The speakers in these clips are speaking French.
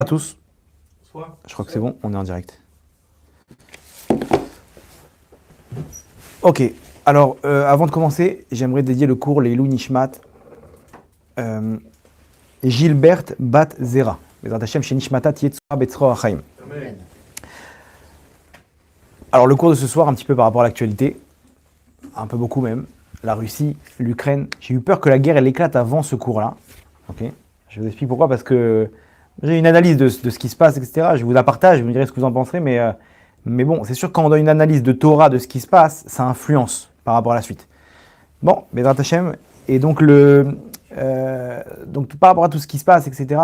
À tous. Je crois que c'est bon, on est en direct. Ok, alors avant de commencer, j'aimerais dédier le cours Leilou Nishmat Gilbert Bat Zera. Bezrat Hashem chez Nishmata Tietzora Betzroa Chaim. Alors le cours de ce soir, un petit peu par rapport à l'actualité, un peu beaucoup même, la Russie, l'Ukraine. J'ai eu peur que la guerre elle éclate avant ce cours-là. Ok, je vous explique pourquoi, parce que j'ai une analyse de ce qui se passe, etc. Je vous la partage, vous me direz ce que vous en penserez, mais bon, c'est sûr que quand on donne une analyse de Torah de ce qui se passe, ça influence par rapport à la suite. Bon, Bezrat Hashem, et donc, donc par rapport à tout ce qui se passe, etc.,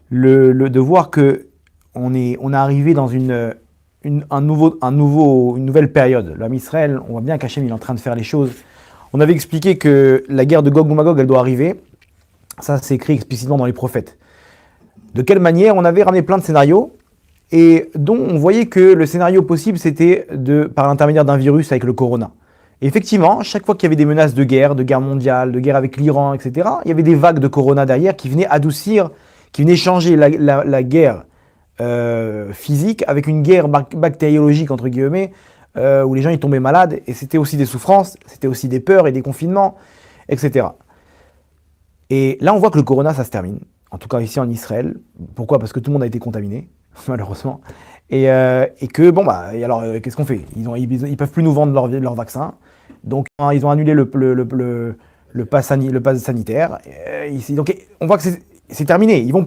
de voir qu'on est arrivé dans une nouvelle période. L'homme Israël, on voit bien qu'Hachem il est en train de faire les choses. On avait expliqué que la guerre de Gog ou Magog, elle doit arriver. Ça, c'est écrit explicitement dans les prophètes. De quelle manière? On avait ramené plein de scénarios, et dont on voyait que le scénario possible, c'était par l'intermédiaire d'un virus avec le corona. Et effectivement, chaque fois qu'il y avait des menaces de guerre mondiale, de guerre avec l'Iran, etc., il y avait des vagues de corona derrière qui venaient adoucir, qui venaient changer la guerre physique avec une guerre bactériologique, entre guillemets, où les gens ils tombaient malades, et c'était aussi des souffrances, c'était aussi des peurs et des confinements, etc. Et là, on voit que le corona, ça se termine. En tout cas ici en Israël. Pourquoi? Parce que tout le monde a été contaminé, malheureusement. Et que, bon, alors, qu'est-ce qu'on fait? Ils peuvent plus nous vendre leur vaccin. Donc, ils ont annulé le pass sanitaire. Donc, on voit que c'est terminé. Ils vont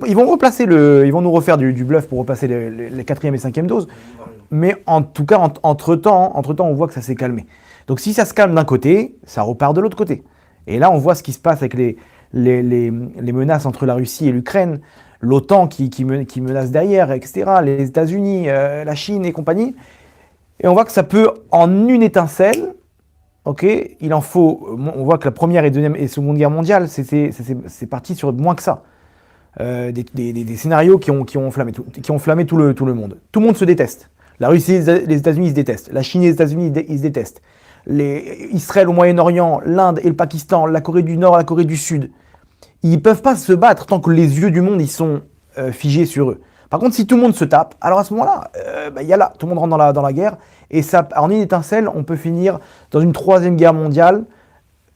nous refaire du bluff pour repasser les 4e et 5e doses. Mais en tout cas, entre-temps, on voit que ça s'est calmé. Donc, si ça se calme d'un côté, ça repart de l'autre côté. Et là, on voit ce qui se passe avec les menaces entre la Russie et l'Ukraine, l'OTAN qui menace derrière, etc., les États-Unis, la Chine et compagnie. Et on voit que ça peut, en une étincelle, ok, il en faut, on voit que la première et deuxième et seconde guerre mondiale, c'est parti sur moins que ça. Des scénarios qui ont enflammé tout le monde. Tout le monde se déteste. La Russie et les États-Unis, ils se détestent. La Chine et les États-Unis, ils se détestent. Israël au Moyen-Orient, l'Inde et le Pakistan, la Corée du Nord, la Corée du Sud, ils ne peuvent pas se battre tant que les yeux du monde ils sont figés sur eux. Par contre, si tout le monde se tape, alors à ce moment-là, tout le monde rentre dans la guerre, et ça, en une étincelle, on peut finir dans une 3e guerre mondiale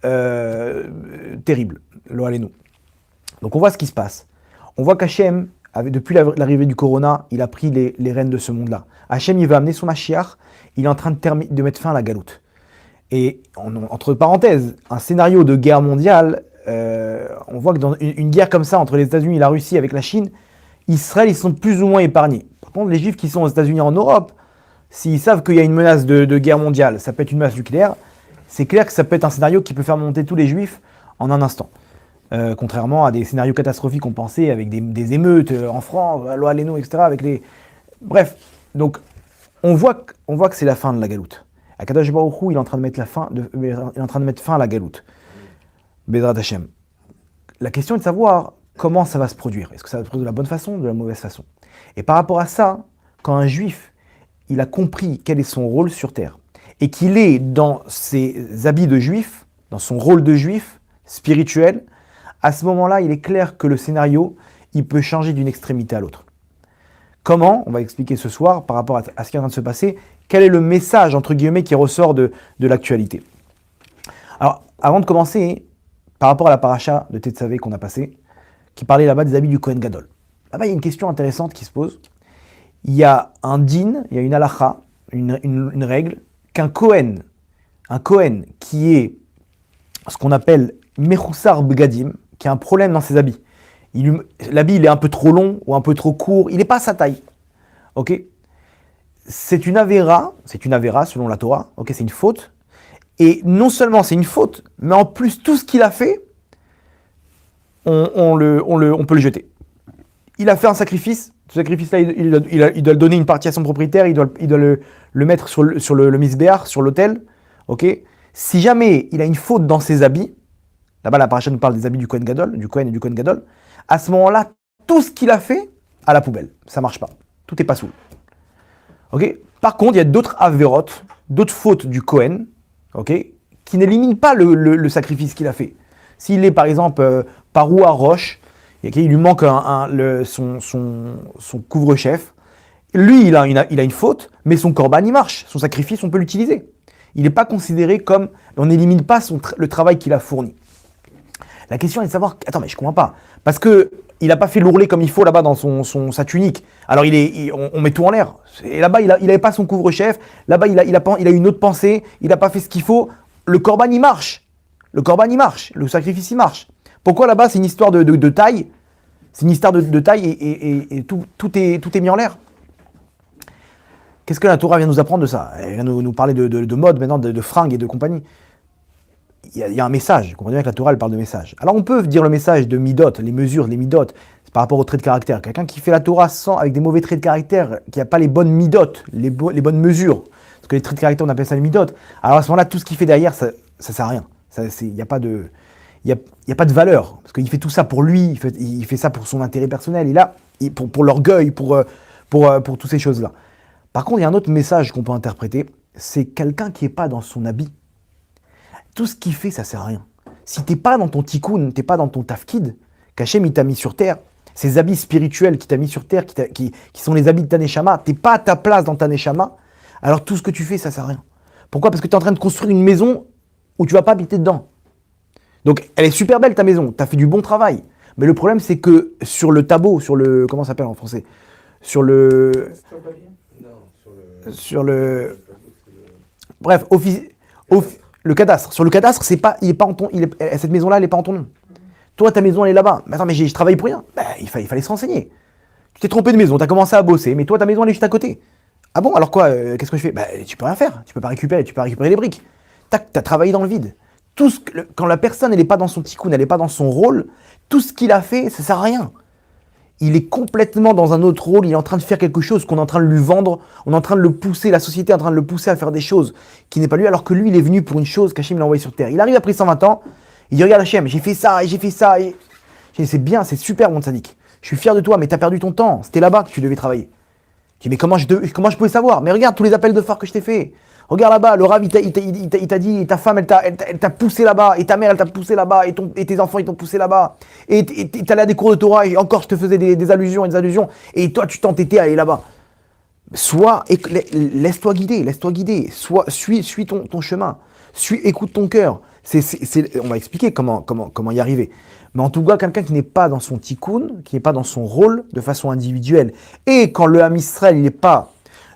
terrible. Lo alenu. Donc on voit ce qui se passe. On voit qu'Hachem, depuis l'arrivée du corona, il a pris les rênes de ce monde-là. Hachem, il veut amener son Mashiach, il est en train de mettre fin à la galoute. Et entre parenthèses, un scénario de guerre mondiale, on voit que dans une guerre comme ça entre les États-Unis et la Russie avec la Chine, Israël, ils sont plus ou moins épargnés. Par contre, les Juifs qui sont aux États-Unis en Europe, s'ils savent qu'il y a une menace de guerre mondiale, ça peut être une menace nucléaire, c'est clair que ça peut être un scénario qui peut faire monter tous les Juifs en un instant. Contrairement à des scénarios catastrophiques qu'on pensait avec des émeutes en France, loi Leno, etc. Bref, donc on voit que c'est la fin de la galoute. Akadosh Baruch Hu, il est en train de mettre fin à la galoute. Bezrat Hashem. La question est de savoir comment ça va se produire. Est-ce que ça va se produire de la bonne façon ou de la mauvaise façon? Et par rapport à ça, quand un juif, il a compris quel est son rôle sur terre, et qu'il est dans ses habits de juif, dans son rôle de juif spirituel, à ce moment-là, il est clair que le scénario, il peut changer d'une extrémité à l'autre. Comment? On va expliquer ce soir par rapport à ce qui est en train de se passer. Quel est le message, entre guillemets, qui ressort de l'actualité? Alors, avant de commencer, par rapport à la paracha de Tetzavé qu'on a passée, qui parlait là-bas des habits du Kohen Gadol. Là-bas, il y a une question intéressante qui se pose. Il y a un din, il y a une halacha, une règle, qu'un Kohen qui est ce qu'on appelle Mechoussar Bgadim, qui a un problème dans ses habits. L'habit, il est un peu trop long ou un peu trop court, il n'est pas à sa taille. Ok? C'est une avéra selon la Torah, ok, c'est une faute. Et non seulement c'est une faute, mais en plus tout ce qu'il a fait, on peut le jeter. Il a fait un sacrifice, ce sacrifice-là, il doit donner une partie à son propriétaire, il doit le mettre sur le misbéar, sur l'autel. Ok? Si jamais il a une faute dans ses habits, là-bas la paracha nous parle des habits du Kohen Gadol, du Kohen et du Kohen Gadol, à ce moment-là, tout ce qu'il a fait, à la poubelle. Ça marche pas. Tout est pas soul. Ok? Par contre, il y a d'autres avérotes, d'autres fautes du Kohen, ok, qui n'éliminent pas le sacrifice qu'il a fait. S'il est par exemple parou à roche, Il lui manque son couvre-chef. Lui, il a une faute, mais son corban, il marche. Son sacrifice, on peut l'utiliser. Il n'est pas considéré comme... On n'élimine pas le travail qu'il a fourni. La question est de savoir... Attends, mais je ne comprends pas. Parce qu'il n'a pas fait l'ourlet comme il faut là-bas dans sa tunique. Alors on met tout en l'air. Et là-bas, il n'avait pas son couvre-chef. Là-bas, il a une autre pensée. Il n'a pas fait ce qu'il faut. Le corban, il marche. Le corban, il marche. Le sacrifice, il marche. Pourquoi là-bas, c'est une histoire de taille? C'est une histoire de taille et tout est mis en l'air. Qu'est-ce que la Torah vient nous apprendre de ça? Elle vient nous parler de mode maintenant, de fringues et de compagnie. Il y a un message. Vous comprenez bien que la Torah, elle parle de message. Alors on peut dire le message de midot, les mesures, les midot, c'est par rapport aux traits de caractère. Quelqu'un qui fait la Torah avec des mauvais traits de caractère, qui n'a pas les bonnes midot, les bonnes mesures, parce que les traits de caractère, on appelle ça les midot. Alors à ce moment-là, tout ce qu'il fait derrière, ça ne sert à rien. Il n'y a pas de valeur. Parce qu'il fait tout ça pour lui, il fait ça pour son intérêt personnel. Et là, pour l'orgueil, pour toutes ces choses-là. Par contre, il y a un autre message qu'on peut interpréter, c'est quelqu'un qui n'est pas dans son habit. Tout ce qu'il fait, ça ne sert à rien. Si tu n'es pas dans ton tikkun, tu n'es pas dans ton tafkid, qu'Hachem il t'a mis sur terre, ces habits spirituels qu'il t'a mis sur terre, qui sont les habits de ta neshama, tu n'es pas à ta place dans ta neshama, alors tout ce que tu fais, ça ne sert à rien. Pourquoi? Parce que tu es en train de construire une maison où tu ne vas pas habiter dedans. Donc, elle est super belle ta maison, tu as fait du bon travail. Mais le problème, c'est que sur le tableau, comment ça s'appelle en français? Bref, le cadastre. Sur le cadastre, cette maison-là, elle n'est pas en ton nom. Toi, ta maison, elle est là-bas. Mais attends, mais je travaille pour rien. Il fallait se renseigner. Tu t'es trompé de maison, tu as commencé à bosser, mais toi, ta maison, elle est juste à côté. Ah bon, alors quoi, qu'est-ce que je fais? Tu peux rien faire. Tu peux pas récupérer les briques. Tac, tu as travaillé dans le vide. Quand la personne, elle n'est pas dans son tikkun, elle n'est pas dans son rôle, tout ce qu'il a fait, ça ne sert à rien. Il est complètement dans un autre rôle, il est en train de faire quelque chose qu'on est en train de lui vendre, on est en train de le pousser, la société est en train de le pousser à faire des choses qui n'est pas lui, alors que lui, il est venu pour une chose qu'Hachem l'a envoyé sur terre. Il arrive après 120 ans, il dit, regarde Hachem, j'ai fait ça, et je dis, c'est bien, c'est super mon tzaddik, je suis fier de toi, mais tu as perdu ton temps, c'était là-bas que tu devais travailler. Je dis, mais comment je pouvais savoir? Mais regarde tous les appels de phare que je t'ai fait. Regarde là-bas, le Rav, il t'a dit, ta femme, elle t'a poussé là-bas, et ta mère, elle t'a poussé là-bas, et tes enfants, ils t'ont poussé là-bas. Et t'es allé à des cours de Torah, et encore, je te faisais des allusions, et toi, tu t'entêtais à aller là-bas. Laisse-toi guider, suis ton chemin, écoute ton cœur. On va expliquer comment y arriver. Mais en tout cas, quelqu'un qui n'est pas dans son tikkun, qui n'est pas dans son rôle de façon individuelle, et quand le Ham Israël, il n'est pas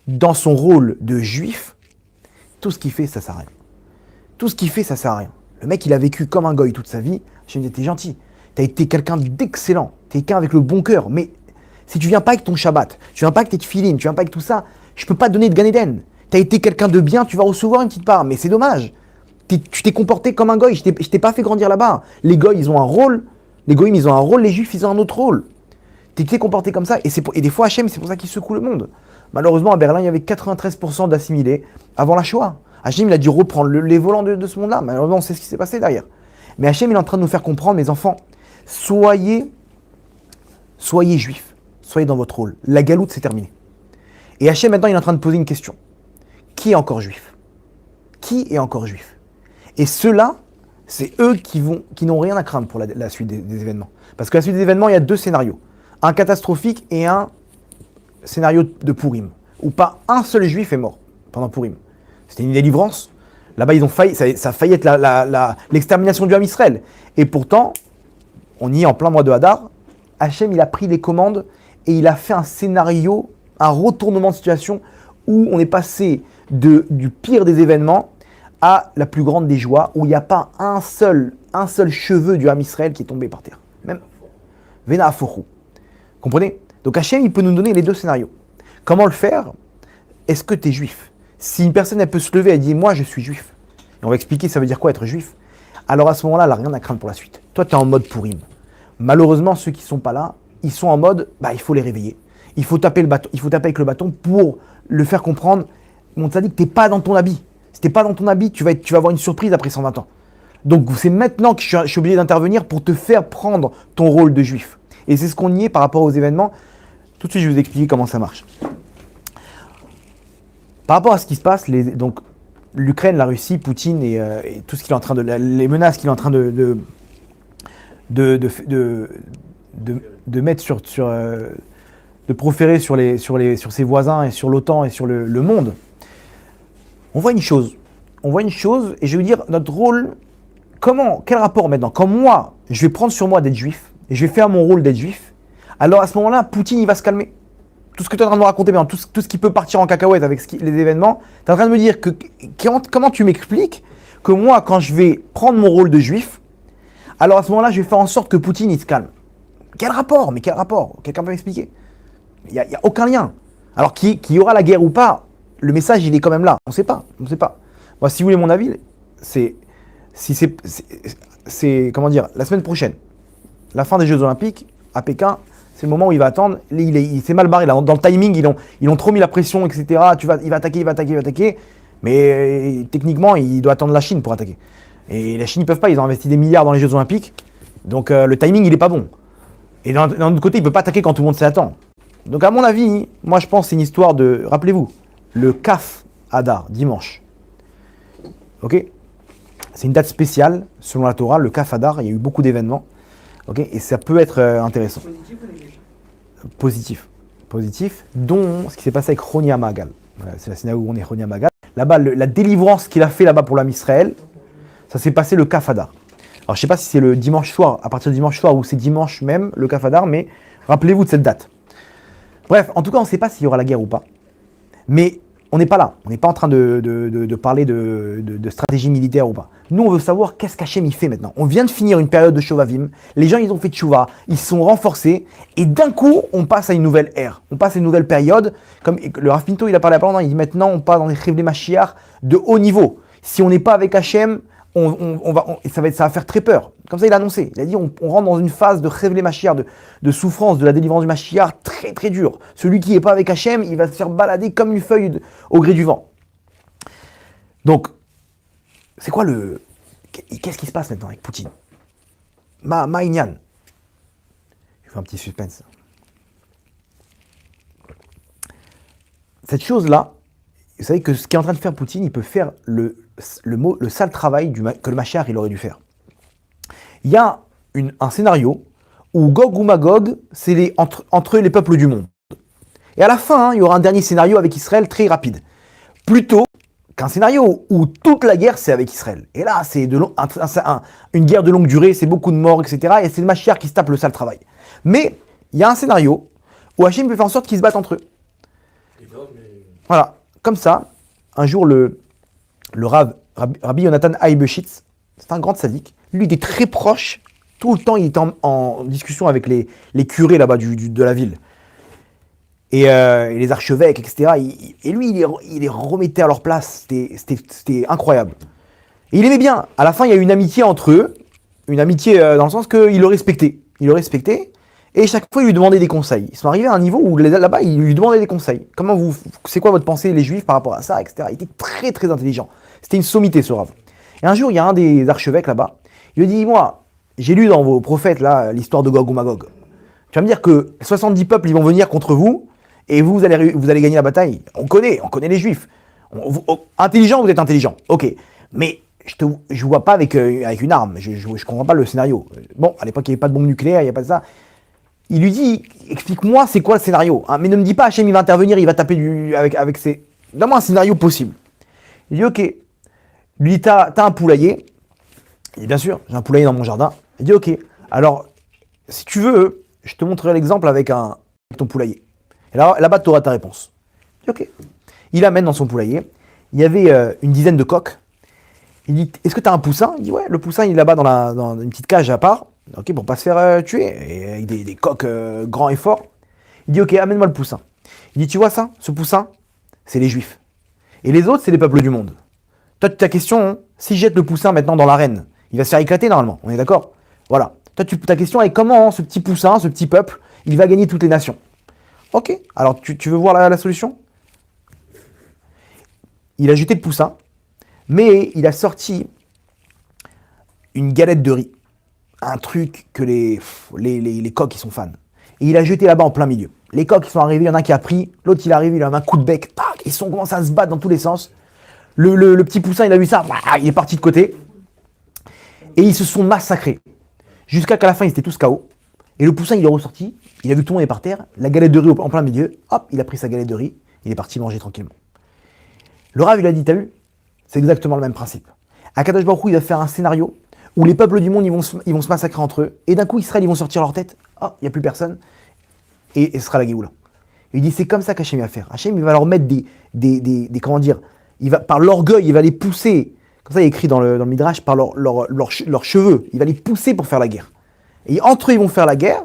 dans son rôle de juif, tout ce qu'il fait, ça sert à rien. Tout ce qu'il fait, ça sert à rien. Le mec, il a vécu comme un goy toute sa vie. Je me dis, t'es gentil. T'as été quelqu'un d'excellent. T'es quelqu'un avec le bon cœur. Mais si tu viens pas avec ton Shabbat, tu viens pas avec tes tefilines, tu viens pas avec tout ça, je peux pas te donner de Gan Eden. T'as été quelqu'un de bien, tu vas recevoir une petite part. Mais c'est dommage. Tu t'es comporté comme un goy. Je t'ai pas fait grandir là-bas. Les goys, ils ont un rôle. Les goyim, ils ont un rôle. Les juifs, ils ont un autre rôle. Tu t'es comporté comme ça. Et des fois, Hachem, c'est pour ça qu'il secoue le monde. Malheureusement, à Berlin, il y avait 93% d'assimilés avant la Shoah. Hachem, il a dû reprendre les volants de ce monde-là. Malheureusement, on sait ce qui s'est passé derrière. Mais Hachem, il est en train de nous faire comprendre, mes enfants, soyez juifs. Soyez dans votre rôle. La galoute, c'est terminé. Et Hachem, maintenant, il est en train de poser une question. Qui est encore juif? Qui est encore juif? Et ceux-là, c'est eux qui n'ont rien à craindre pour la suite des événements. Parce que la suite des événements, il y a deux scénarios. Un catastrophique et un scénario de Purim, où pas un seul juif est mort pendant Purim. C'était une délivrance. Là-bas, ils ont failli, ça a failli être l'extermination du Ham Israël. Et pourtant, on y est en plein mois de Hadar. Hachem, il a pris les commandes et il a fait un scénario, un retournement de situation où on est passé du pire des événements à la plus grande des joies, où il n'y a pas un seul cheveu du Ham Israël qui est tombé par terre. Même Vena Aforu. Comprenez? Donc Hachem, il peut nous donner les deux scénarios. Comment le faire? Est-ce que tu es juif? Si une personne, elle peut se lever et dire « moi, je suis juif », et on va expliquer ça veut dire quoi être juif, alors à ce moment-là, elle n'a rien à craindre pour la suite. Toi, tu es en mode Purim. Malheureusement, ceux qui ne sont pas là, ils sont en mode il faut les réveiller. Il faut taper avec le bâton pour le faire comprendre. On t'a dit que tu n'es pas dans ton habit. Si tu n'es pas dans ton habit, tu vas avoir une surprise après 120 ans. Donc c'est maintenant que je suis obligé d'intervenir pour te faire prendre ton rôle de juif. Et c'est ce qu'on y est par rapport aux événements. Tout de suite, je vais vous expliquer comment ça marche. Par rapport à ce qui se passe, donc l'Ukraine, la Russie, Poutine et tout ce qu'il est en train les menaces qu'il est en train de mettre de proférer sur ses voisins et sur l'OTAN et sur le monde, on voit une chose. On voit une chose, et je veux dire, notre rôle, quel rapport maintenant? Quand moi, je vais prendre sur moi d'être juif, et je vais faire mon rôle d'être juif, alors à ce moment-là, Poutine, il va se calmer. Tout ce que tu es en train de me raconter maintenant, tout ce qui peut partir en cacahuète avec les événements, tu es en train de me dire comment tu m'expliques que moi, quand je vais prendre mon rôle de juif, alors à ce moment-là, je vais faire en sorte que Poutine, il se calme. Quel rapport? Mais quel rapport? Quelqu'un peut m'expliquer? Il n'y a aucun lien. Alors qu'il y aura la guerre ou pas, le message, il est quand même là. On ne sait pas. Moi, si vous voulez mon avis, c'est comment dire, la semaine prochaine, la fin des Jeux Olympiques, à Pékin, c'est le moment où il va attendre. Il s'est mal barré. Là, dans le timing, ils ont trop mis la pression, etc. Il va attaquer. Mais techniquement, il doit attendre la Chine pour attaquer. Et la Chine, ils ne peuvent pas. Ils ont investi des milliards dans les Jeux Olympiques. Donc le timing, il n'est pas bon. Et d'un autre côté, il ne peut pas attaquer quand tout le monde s'y attend. Donc à mon avis, moi je pense que c'est une histoire de... Rappelez-vous, le Kaf Hadar, dimanche. Ok? C'est une date spéciale, selon la Torah, le Kaf Hadar, il y a eu beaucoup d'événements. Ok? Et ça peut être intéressant. Positif. Positif, dont ce qui s'est passé avec Roni Hamagal. Voilà, c'est la synagogue où on est Roni Hamagal. Là-bas, la délivrance qu'il a fait là-bas pour l'âme Israël, ça s'est passé le Kaf Hadar. Alors je ne sais pas si c'est le dimanche soir, à partir du dimanche soir, ou c'est dimanche même, le Kaf Hadar, mais rappelez-vous de cette date. Bref, en tout cas, on ne sait pas s'il y aura la guerre ou pas. Mais on n'est pas là. On n'est pas en train de parler de stratégie militaire ou pas. Nous, on veut savoir qu'est-ce qu'Hachem il fait maintenant. On vient de finir une période de Shovavim. Les gens, ils ont fait tchouva. Ils se sont renforcés. Et d'un coup, on passe à une nouvelle ère. On passe à une nouvelle période. Comme le Rav Pinto, il a parlé pendant. Il dit maintenant, on passe dans les Chevlei Mashiach de haut niveau. Si on n'est pas avec Hachem, ça va faire très peur. Comme ça, il a annoncé. Il a dit on rentre dans une phase de Chevlei Mashiach, de souffrance, de la délivrance du Mashiach très très dur. Celui qui n'est pas avec Hachem, il va se faire balader comme une feuille au gré du vent. Donc, c'est quoi qu'est-ce qui se passe maintenant avec Poutine? Inyan. Je fais un petit suspense. Cette chose-là, vous savez que ce qu'est en train de faire Poutine, il peut faire le sale travail que le Mashiach il aurait dû faire. Il y a un scénario où Gog ou Magog, c'est entre les peuples du monde. Et à la fin, il y aura un dernier scénario avec Israël très rapide. Plutôt qu'un scénario où toute la guerre, c'est avec Israël. Et là, c'est une guerre de longue durée, c'est beaucoup de morts, etc. Et c'est le Mashiach qui se tape le sale travail. Mais il y a un scénario où Hachem peut faire en sorte qu'ils se battent entre eux. Voilà. Comme ça, un jour, le Rabbi Yonatan Eibeshitz, c'est un grand sadique, lui, il était très proche, tout le temps, il était en discussion avec les curés là-bas de la ville. Et les archevêques, etc. Et lui, il les remettait à leur place. C'était incroyable. Et il aimait bien. À la fin, il y a eu une amitié entre eux, une amitié dans le sens qu'il le respectait. Il le respectait, et chaque fois, il lui demandait des conseils. Ils sont arrivés à un niveau où là-bas, il lui demandait des conseils. C'est quoi votre pensée, les Juifs, par rapport à ça, etc. Il était très, très intelligent. C'était une sommité, ce Rav. Et un jour, il y a un des archevêques là-bas. Il lui dit, moi, j'ai lu dans vos prophètes, là, l'histoire de Gog ou Magog. Tu vas me dire que 70 peuples, ils vont venir contre vous, et vous allez gagner la bataille. On connaît les Juifs. Intelligent, vous êtes intelligent. Ok. Mais je ne vois pas avec une arme. Je ne comprends pas le scénario. Bon, à l'époque, il n'y avait pas de bombe nucléaire, il n'y a pas de ça. Il lui dit, explique-moi c'est quoi le scénario. Hein, mais ne me dis pas, Hachem, il va intervenir, il va taper avec ses... Donne-moi un scénario possible. Il dit, ok. Il lui dit, t'as un poulailler. Il dit, bien sûr, j'ai un poulailler dans mon jardin. Il dit, ok. Alors, si tu veux, je te montrerai l'exemple avec ton poulailler. Et là-bas, tu auras ta réponse. Il dit, ok. Il amène dans son poulailler. Il y avait une dizaine de coqs. Il dit, est-ce que tu as un poussin? Il dit, ouais, le poussin, il est là-bas dans une petite cage à part. Ok, pour pas se faire tuer. Et avec des coqs grands et forts. Il dit, ok, amène-moi le poussin. Il dit, tu vois ça? Ce poussin, c'est les Juifs. Et les autres, c'est les peuples du monde. Toi, ta question, hein, si je jette le poussin maintenant dans l'arène, il va se faire éclater normalement. On est d'accord? Voilà. Toi, ta question est comment ce petit poussin, ce petit peuple, il va gagner toutes les nations. Ok, alors tu veux voir la solution? Il a jeté le poussin, mais il a sorti une galette de riz. Un truc que les coqs, ils sont fans. Et il a jeté là-bas en plein milieu. Les coqs, ils sont arrivés, il y en a un qui a pris, l'autre, il est arrivé, il a un coup de bec, tac, ils sont commencé à se battre dans tous les sens. Le petit poussin, il a vu ça, il est parti de côté. Et ils se sont massacrés. Jusqu'à qu'à la fin, ils étaient tous KO. Et le poussin, il est ressorti, il a vu que tout le monde est par terre, la galette de riz en plein milieu, hop, il a pris sa galette de riz, il est parti manger tranquillement. Le Rav, il a dit, t'as vu, c'est exactement le même principe. Akadosh Baruch Hu, il va faire un scénario où les peuples du monde, ils vont se massacrer entre eux, et d'un coup, Israël, ils vont sortir leur tête, oh, il n'y a plus personne, et ce sera la Géoula. Il dit, c'est comme ça qu'Hachem va faire. Hachem, il va leur mettre comment dire, par l'orgueil, il va les pousser, comme ça il est écrit dans le Midrash, par leurs cheveux, il va les pousser pour faire la guerre. Et entre eux, ils vont faire la guerre,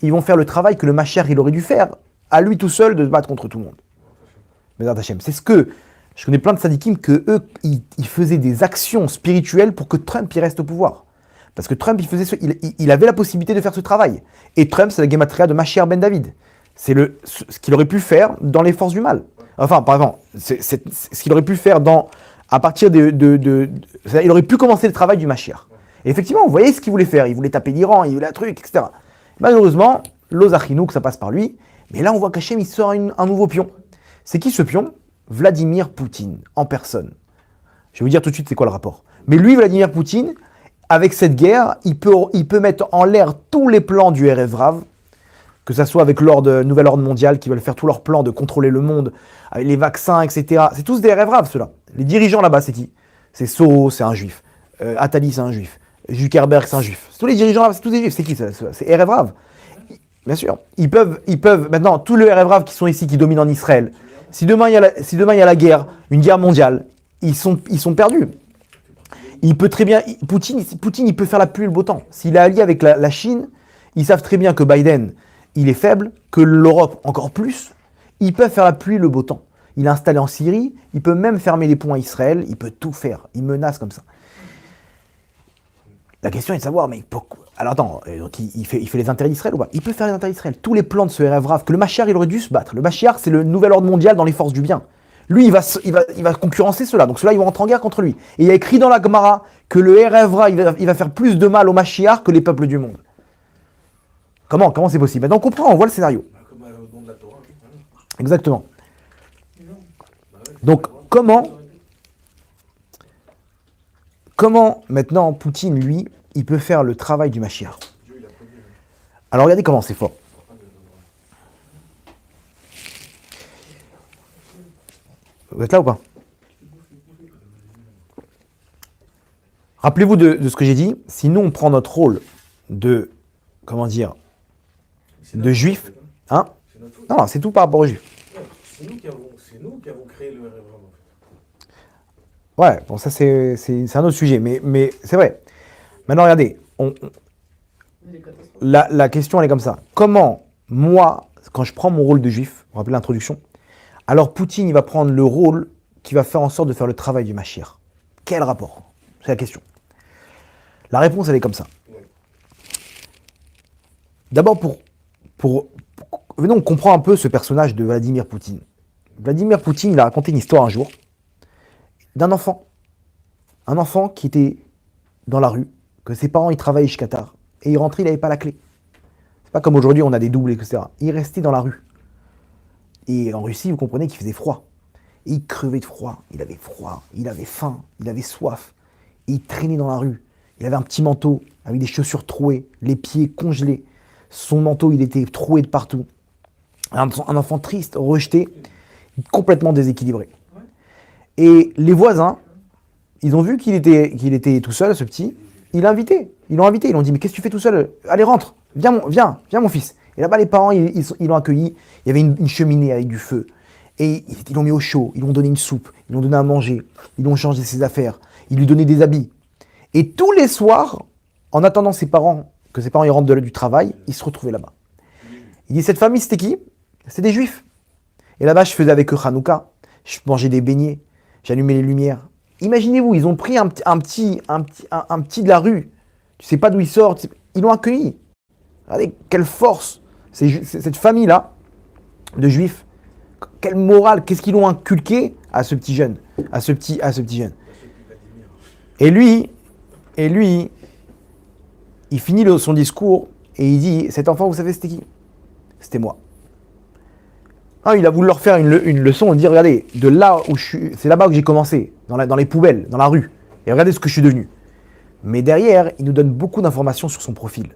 ils vont faire le travail que le Mashiach, il aurait dû faire, à lui tout seul, de se battre contre tout le monde. Mais Hachem, c'est ce que, je connais plein de sadikim, que eux, ils faisaient des actions spirituelles pour que Trump, il reste au pouvoir. Parce que Trump, il avait la possibilité de faire ce travail. Et Trump, c'est la gematria de Mashiach ben David. C'est ce qu'il aurait pu faire dans les forces du mal. Enfin, pardon, c'est ce qu'il aurait pu faire à partir il aurait pu commencer le travail du Mashiach. Et effectivement, vous voyez ce qu'il voulait faire. Il voulait taper l'Iran, il voulait un truc, etc. Malheureusement, l'Ozachinou, que ça passe par lui. Mais là, on voit qu'Hachem, il sort un nouveau pion. C'est qui ce pion? Vladimir Poutine, en personne. Je vais vous dire tout de suite c'est quoi le rapport. Mais lui, Vladimir Poutine, avec cette guerre, il peut mettre en l'air tous les plans du Erev Rav, que ça soit avec Nouvel Ordre Mondial, qui veulent faire tous leurs plans de contrôler le monde, avec les vaccins, etc. C'est tous des Erev Rav, ceux-là. Les dirigeants là-bas, c'est qui? C'est Soros, c'est un juif. Attali, c'est un juif. Zuckerberg, c'est un juif. Tous les dirigeants là-bas, c'est tous des juifs. C'est qui? C'est Erev Rav. Bien sûr. Ils peuvent, maintenant, tous les Erev Rav qui sont ici, qui dominent en Israël, si demain il y a la guerre, une guerre mondiale, ils sont perdus. Il peut très bien, Poutine, il peut faire la pluie et le beau temps. S'il est allié avec la Chine, ils savent très bien que Biden, il est faible, que l'Europe encore plus. Ils peuvent faire la pluie et le beau temps. Il est installé en Syrie, il peut même fermer les ponts à Israël, il peut tout faire. Il menace comme ça. La question est de savoir, mais pourquoi? Alors attends, donc il fait les intérêts d'Israël ou pas? Il peut faire les intérêts d'Israël. Tous les plans de ce Erev Rav, que le Mashiach, il aurait dû se battre. Le Mashiach, c'est le nouvel ordre mondial dans les forces du bien. Lui, il va concurrencer cela. Donc ceux-là, ils vont rentrer en guerre contre lui. Et il y a écrit dans la Gemara que le Erev Rav, il va faire plus de mal au Mashiach que les peuples du monde. Comment c'est possible? Maintenant, on comprend, on voit le scénario. Exactement. Donc, comment maintenant Poutine, lui, il peut faire le travail du Mashiach? Alors, regardez comment c'est fort. Vous êtes là ou pas? Rappelez-vous de ce que j'ai dit. Si nous, on prend notre rôle de, de juif, hein? Non, c'est tout par rapport aux juifs. C'est nous qui avons créé le rêve. Ouais, bon, ça c'est un autre sujet, mais c'est vrai. Maintenant, regardez, la question elle est comme ça. Comment, moi, quand je prends mon rôle de juif, vous vous rappelez l'introduction, alors Poutine, il va prendre le rôle qui va faire en sorte de faire le travail du Mashiach. Quel rapport? C'est la question. La réponse, elle est comme ça. D'abord, venons, on comprend un peu ce personnage de Vladimir Poutine. Vladimir Poutine, il a raconté une histoire un jour d'un enfant. Un enfant qui était dans la rue, que ses parents, ils travaillaient chez Qatar. Et il rentrait, il n'avait pas la clé. C'est pas comme aujourd'hui, on a des doubles, etc. Il restait dans la rue. Et en Russie, vous comprenez qu'il faisait froid. Et il crevait de froid. Il avait faim, il avait soif. Et il traînait dans la rue. Il avait un petit manteau avec des chaussures trouées, les pieds congelés. Son manteau, il était troué de partout. Un enfant triste, rejeté, complètement déséquilibré. Et les voisins, ils ont vu qu'il était tout seul, ce petit. Ils l'ont invité. Ils l'ont dit, mais qu'est-ce que tu fais tout seul? Allez, rentre. Viens mon fils. Et là-bas, les parents, ils l'ont accueilli. Il y avait une cheminée avec du feu. Et ils l'ont mis au chaud. Ils lui ont donné une soupe. Ils lui ont donné à manger. Ils lui ont changé ses affaires. Ils lui donnaient des habits. Et tous les soirs, en attendant que ses parents ils rentrent du travail, ils se retrouvaient là-bas. Il dit, cette famille, c'était qui? C'était des juifs. Et là-bas, je faisais avec eux Hanouka. Je mangeais des beignets. J'allumais les lumières. Imaginez-vous, ils ont pris un petit de la rue. Tu sais pas d'où il sort. Ils l'ont accueilli. Regardez, quelle force. Cette famille-là, de juifs, quelle morale, qu'est-ce qu'ils l'ont inculqué à ce petit jeune. À ce petit jeune. Et lui, il finit son discours et il dit, cet enfant, vous savez, c'était qui? C'était moi. Ah, il a voulu leur faire une leçon, dire, regardez, de là où je suis, c'est là-bas que j'ai commencé, dans les poubelles, dans la rue. Et regardez ce que je suis devenu. Mais derrière, il nous donne beaucoup d'informations sur son profil.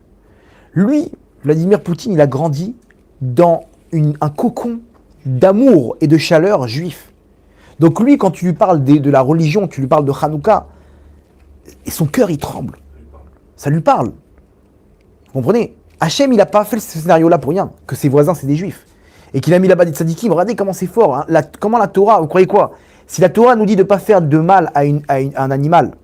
Lui, Vladimir Poutine, il a grandi dans un cocon d'amour et de chaleur juif. Donc lui, quand tu lui parles de la religion, tu lui parles de Hanouka, et son cœur, il tremble. Ça lui parle. Vous comprenez? Hachem, il n'a pas fait ce scénario-là pour rien, que ses voisins, c'est des juifs. Et qu'il a mis là-bas des tzadikim. Regardez comment c'est fort. Hein. Comment la Torah, vous croyez quoi? Si la Torah nous dit de ne pas faire de mal à un animal,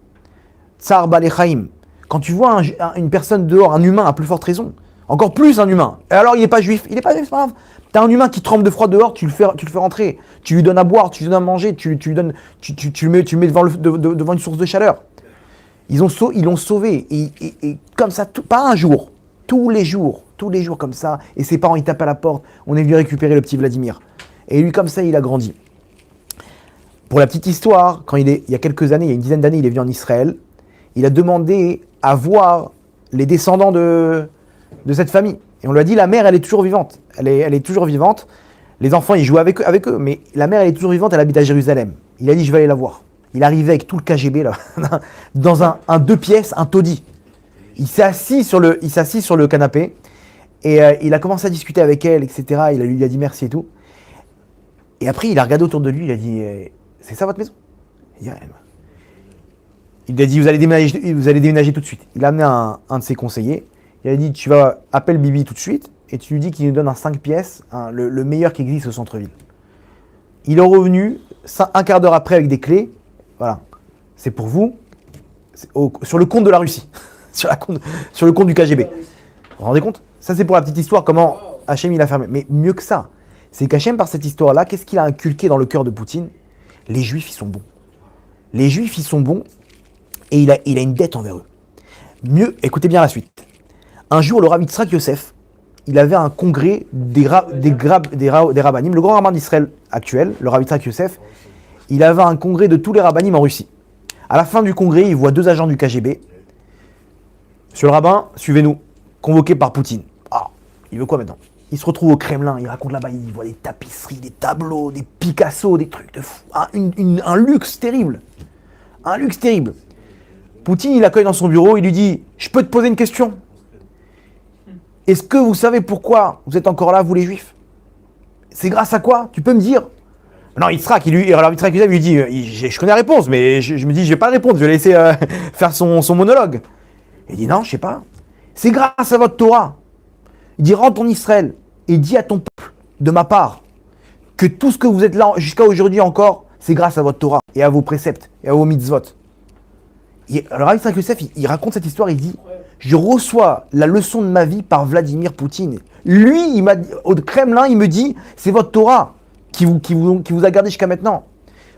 tsar balechaim, quand tu vois une personne dehors, un humain, à plus forte raison, encore plus un humain, et alors il n'est pas juif, c'est pas grave. T'as un humain qui tremble de froid dehors, tu le fais rentrer, tu lui donnes à boire, tu lui donnes à manger, tu le mets devant, devant une source de chaleur. Ils l'ont sauvé, et comme ça, pas un jour, tous les jours comme ça, et ses parents ils tapent à la porte, on est venu récupérer le petit Vladimir. Et lui comme ça, il a grandi. Pour la petite histoire, il y a quelques années, il y a une dizaine d'années, il est venu en Israël, il a demandé à voir les descendants de cette famille. Et on lui a dit, la mère, elle est toujours vivante. Elle est toujours vivante. Les enfants, ils jouent avec eux, mais la mère, elle est toujours vivante, elle habite à Jérusalem. Il a dit, je vais aller la voir. Il arrivait avec tout le KGB, là, dans un 2 pièces, un taudis. Il s'est assis sur le canapé, et il a commencé à discuter avec elle, etc. Il lui a dit merci et tout. Et après, il a regardé autour de lui, il a dit, c'est ça votre maison? Il a dit, vous allez déménager tout de suite. Il a amené un de ses conseillers. Il a dit, tu vas appeler Bibi tout de suite et tu lui dis qu'il nous donne un 5 pièces, le meilleur qui existe au centre-ville. Il est revenu un quart d'heure après avec des clés. Voilà, c'est pour vous, sur le compte de la Russie, sur le compte du KGB. Vous vous rendez compte? Ça, c'est pour la petite histoire, comment Hachem il a fermé. Mais mieux que ça, c'est qu'Hachem, par cette histoire-là, qu'est-ce qu'il a inculqué dans le cœur de Poutine? Les Juifs, ils sont bons. Les Juifs, ils sont bons et il a une dette envers eux. Mieux, écoutez bien la suite. Un jour, le Rav Yitzhak Yosef, il avait un congrès des rabbanim. Le grand rabbin d'Israël actuel, le Rav Yitzhak Yosef, il avait un congrès de tous les rabbanim en Russie. À la fin du congrès, il voit 2 agents du KGB. Monsieur le rabbin, suivez-nous, convoqué par Poutine. Ah, il veut quoi maintenant? Il se retrouve au Kremlin, il raconte là-bas, il voit des tapisseries, des tableaux, des Picasso, des trucs de fou. Un luxe terrible. Un luxe terrible. Poutine, il l'accueille dans son bureau, il lui dit « Je peux te poser une question? Est-ce que vous savez pourquoi vous êtes encore là, vous les Juifs? C'est grâce à quoi? Tu peux me dire ?» Non, Yitzhak, Yitzhak lui dit « Je connais la réponse, mais je me dis, je vais pas répondre, je vais laisser faire son monologue. » Il dit « Non, je sais pas. C'est grâce à votre Torah. » Il dit « Rentre en Israël et dis à ton peuple, de ma part, que tout ce que vous êtes là jusqu'à aujourd'hui encore, c'est grâce à votre Torah et à vos préceptes et à vos mitzvot. » Alors Rav Yitzhak Yosef, il raconte cette histoire, il dit « Je reçois la leçon de ma vie par Vladimir Poutine. » Lui, au Kremlin, il me dit « C'est votre Torah qui vous a gardé jusqu'à maintenant. »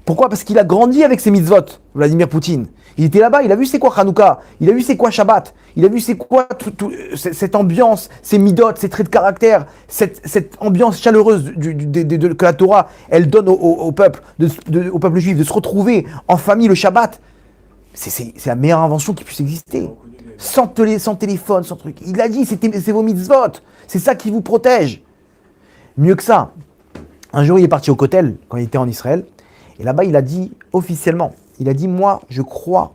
Pourquoi? Parce qu'il a grandi avec ses mitzvot, Vladimir Poutine. Il était là-bas, il a vu c'est quoi Hanouka, il a vu c'est quoi Shabbat, il a vu c'est quoi cette ambiance, ces midot, ces traits de caractère, cette ambiance chaleureuse que la Torah, elle donne au peuple juif, de se retrouver en famille le Shabbat. C'est la meilleure invention qui puisse exister. Sans téléphone, sans truc. Il a dit, c'est vos mitzvot, c'est ça qui vous protège. Mieux que ça, un jour il est parti au Kotel, quand il était en Israël, et là-bas il a dit officiellement, moi je crois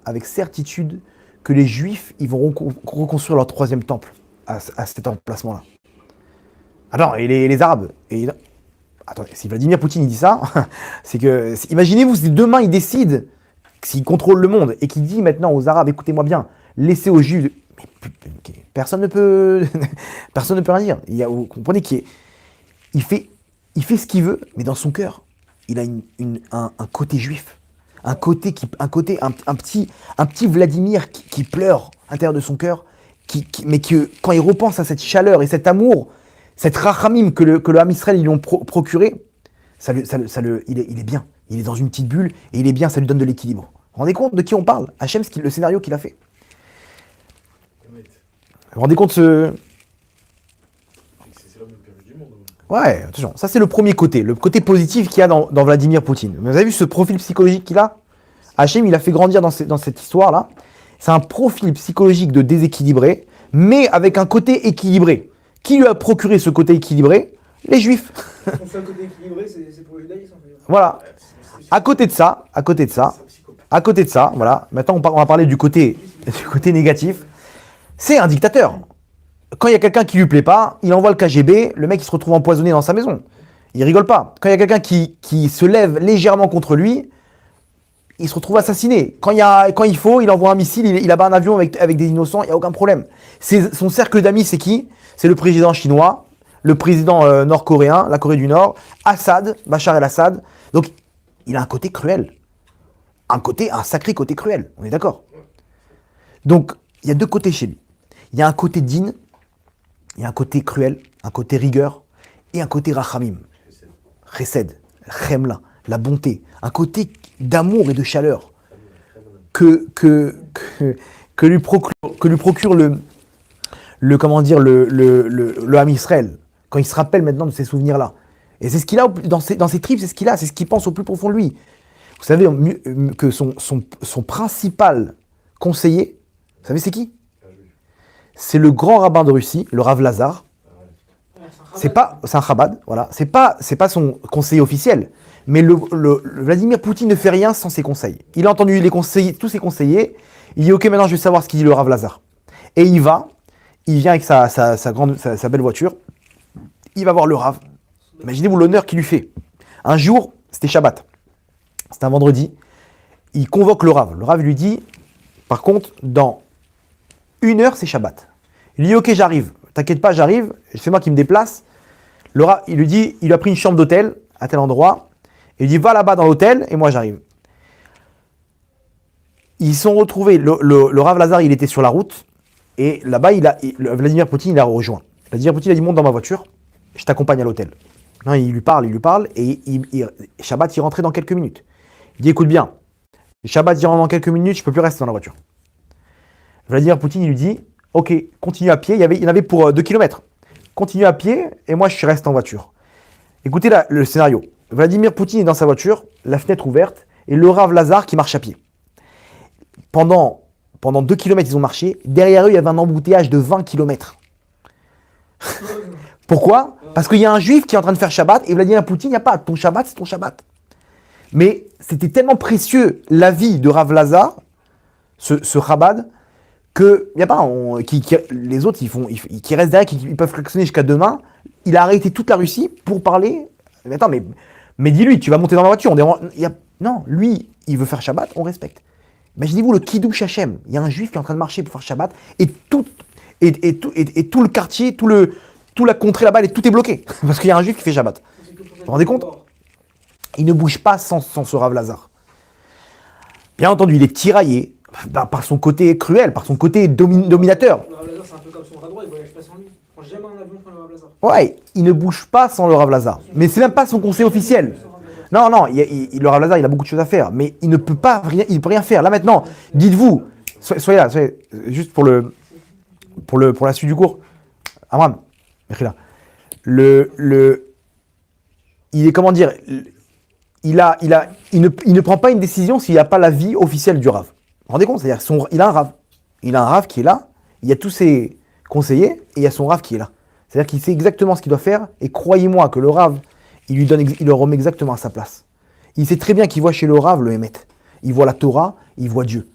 avec certitude que les Juifs ils vont reconstruire leur 3e temple à cet emplacement-là. Alors, et les Arabes, attendez, si Vladimir Poutine il dit ça, c'est que, imaginez-vous si demain il décide, s'il contrôle le monde, et qu'il dit maintenant aux Arabes, écoutez-moi bien, laissez aux Juifs, mais personne ne peut rien dire. Vous comprenez qu'il fait ce qu'il veut, mais dans son cœur, il a un côté juif, un petit Vladimir qui pleure à l'intérieur de son cœur, mais que quand il repense à cette chaleur et cet amour, cette rachamim que le Ham Israël ils lui ont procuré, il est bien. Il est dans une petite bulle et il est bien, ça lui donne de l'équilibre. Vous vous rendez compte de qui on parle? Hachem, le scénario qu'il a fait. Vous vous rendez compte C'est l'homme le plus riche du monde. Ouais, attention, ça c'est le côté positif qu'il y a dans Vladimir Poutine. Vous avez vu ce profil psychologique qu'il a? Hachem, il a fait grandir dans cette histoire-là. C'est un profil psychologique de déséquilibré, mais avec un côté équilibré. Qui lui a procuré ce côté équilibré? Les Juifs. Son seul côté équilibré, c'est pour le judaïsme. Voilà. À côté de ça, voilà. Maintenant, on va parler du côté négatif. C'est un dictateur. quand il y a quelqu'un qui lui plaît pas, il envoie le KGB, le mec il se retrouve empoisonné dans sa maison. Il rigole pas. Quand il y a quelqu'un qui se lève légèrement contre lui, il se retrouve assassiné. Quand il faut, il envoie un missile, il abat un avion avec des innocents, il n'y a aucun problème. Son cercle d'amis, c'est qui? C'est le président chinois, le président nord-coréen, la Corée du Nord, Assad, Bachar el-Assad. Donc, il a un côté cruel. Un sacré côté cruel. On est d'accord? Donc, il y a deux côtés chez lui. Il y a un côté din, il y a un côté cruel, un côté rigueur, et un côté rachamim, chesed, chemla, la bonté, un côté d'amour et de chaleur que lui procure le Ham Israël, quand il se rappelle maintenant de ces souvenirs-là. Et c'est ce qu'il a dans ses tripes, c'est ce qu'il a, c'est ce qu'il pense au plus profond de lui. Vous savez que son principal conseiller, vous savez c'est qui? C'est le grand rabbin de Russie, le Rav Lazar. C'est un Chabad, voilà. C'est pas son conseiller officiel. Mais Vladimir Poutine ne fait rien sans ses conseils. Il a entendu tous ses conseillers. Il dit ok, maintenant je vais savoir ce qu'il dit le Rav Lazar. Et il vient avec sa belle voiture. Il va voir le Rav. Imaginez-vous l'honneur qu'il lui fait. Un jour, c'était Shabbat. C'était un vendredi. Il convoque le Rav. Le Rav lui dit, par contre, dans 1 heure, c'est Shabbat. Il lui dit ok, j'arrive. T'inquiète pas, j'arrive. C'est moi qui me déplace. Le Rav, il lui a pris une chambre d'hôtel à tel endroit. Et il dit, va là-bas dans l'hôtel, et moi j'arrive. Ils sont retrouvés, le Rav Lazar, il était sur la route, et là-bas, Vladimir Poutine, il a rejoint. Vladimir Poutine a dit, monte dans ma voiture, je t'accompagne à l'hôtel. Non, il lui parle, et Shabbat, il rentrait dans quelques minutes. Il dit, écoute bien, Shabbat, il rentre dans quelques minutes, je peux plus rester dans la voiture. Vladimir Poutine, il lui dit, ok, continue à pied, il y en avait pour 2 km. Continue à pied, et moi, je reste en voiture. Écoutez le scénario. Vladimir Poutine est dans sa voiture, la fenêtre ouverte, et le Rav Lazar qui marche à pied. Pendant 2 km, ils ont marché. Derrière eux, il y avait un embouteillage de 20 km. Pourquoi? Parce qu'il y a un juif qui est en train de faire Shabbat, et Vladimir Poutine, il n'y a pas. Ton Shabbat, c'est ton Shabbat. Mais c'était tellement précieux, la vie de Rav Lazar, ce Chabad, que y a pas, les autres, qui restent derrière, ils peuvent klaxonner jusqu'à demain. Il a arrêté toute la Russie pour parler. Mais attends, mais dis-lui, tu vas monter dans la voiture. Non, lui, il veut faire Shabbat, on respecte. Imaginez-vous le Kiddush Hashem. Il y a un juif qui est en train de marcher pour faire Shabbat et tout le quartier, tout la contrée là-bas, tout est bloqué. Parce qu'il y a un juif qui fait Shabbat. Vous vous rendez compte? Il ne bouge pas sans ce Rav Lazar. Bien entendu, il est tiraillé par son côté cruel, par son côté dominateur. Le Rav Lazar, c'est un peu comme son bras droit, il voyage pas sans lui. Il prend jamais un avion sans le Rav Lazar. Ouais, il ne bouge pas sans le Rav Lazar. Mais c'est même pas son conseil officiel. Non, le Rav Lazar, il a beaucoup de choses à faire, mais il ne peut pas rien, il peut rien faire. Là maintenant, dites-vous, soyez là, juste pour la suite du cours. Amram, là. Il est, comment dire, il ne prend pas une décision s'il n'y a pas l'avis officiel du Rav. Vous vous rendez compte? C'est-à-dire, il a un Rav. Il a un Rav qui est là, il y a tous ses conseillers, et il y a son Rav qui est là. C'est-à-dire qu'il sait exactement ce qu'il doit faire, et croyez-moi que le Rav, il le remet exactement à sa place. Il sait très bien qu'il voit chez le Rav le Hémet. Il voit la Torah, il voit Dieu.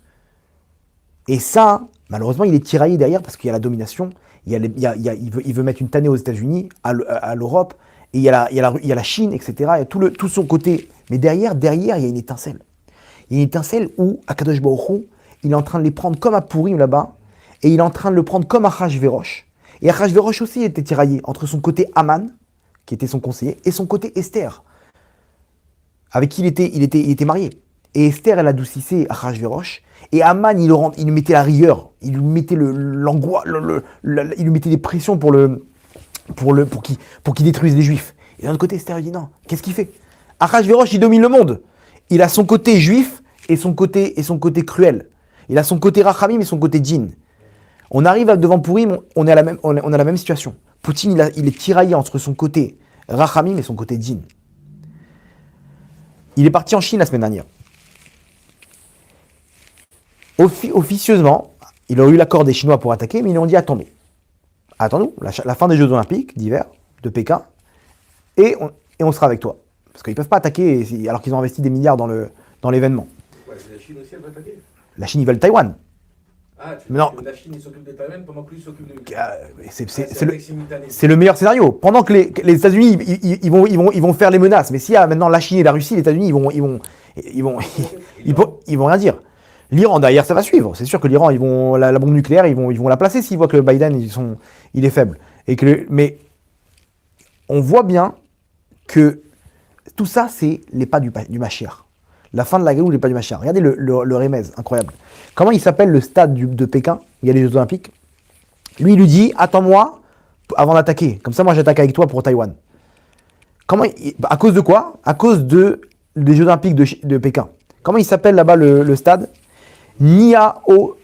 Et ça, malheureusement, il est tiraillé derrière parce qu'il y a la domination, il veut mettre une tannée aux États-Unis, à l'Europe, et il y a la Chine, etc. Il y a tout son côté. Mais derrière, il y a une étincelle. Il y a une étincelle où Akadosh Baruch Hu, il est en train de les prendre comme à Purim là-bas, et il est en train de le prendre comme à Achashverosh. Et Achashverosh aussi était tiraillé entre son côté Haman, qui était son conseiller, et son côté Esther, avec qui il était marié. Et Esther, elle adoucissait Achashverosh, et Haman, il lui mettait la rigueur, il lui mettait l'angoisse, il lui mettait des pressions pour qu'il détruise les Juifs. Et d'un autre côté, Esther, il dit non, qu'est-ce qu'il fait? Achashverosh, il domine le monde. Il a son côté juif et son côté cruel. Il a son côté rachamim et son côté djinn. On arrive devant Purim, on a la même situation. Poutine, il est tiraillé entre son côté rachamim et son côté djinn. Il est parti en Chine la semaine dernière. Officieusement, il aurait eu l'accord des Chinois pour attaquer, mais ils lui ont dit attendez. Attends-nous, la fin des Jeux Olympiques d'hiver de Pékin, et on sera avec toi. Parce qu'ils ne peuvent pas attaquer alors qu'ils ont investi des milliards dans l'événement. Ouais, la Chine aussi, elle va attaquer. La Chine, ils veulent Taïwan. Ah, tu Non. veux que la Chine il s'occupe de Taïwan pendant que lui s'occupe de l'Ukraine. C'est le meilleur scénario. Pendant que les États-Unis ils vont faire les menaces, mais s'il y a maintenant la Chine et la Russie, les États-Unis ils vont rien dire. L'Iran derrière ça va suivre. C'est sûr que l'Iran la bombe nucléaire ils vont la placer s'ils voient que Biden il est faible mais on voit bien que tout ça c'est les pas du Mashiach. La fin de la guerre, les pas du Mashiach. Regardez le Remez, incroyable. Comment il s'appelle le stade de Pékin? Il y a les Jeux Olympiques. Lui, il lui dit, attends-moi avant d'attaquer. Comme ça, moi, j'attaque avec toi pour Taïwan. À cause de quoi? À cause des Jeux Olympiques de Pékin. Comment il s'appelle là-bas le stade? Niao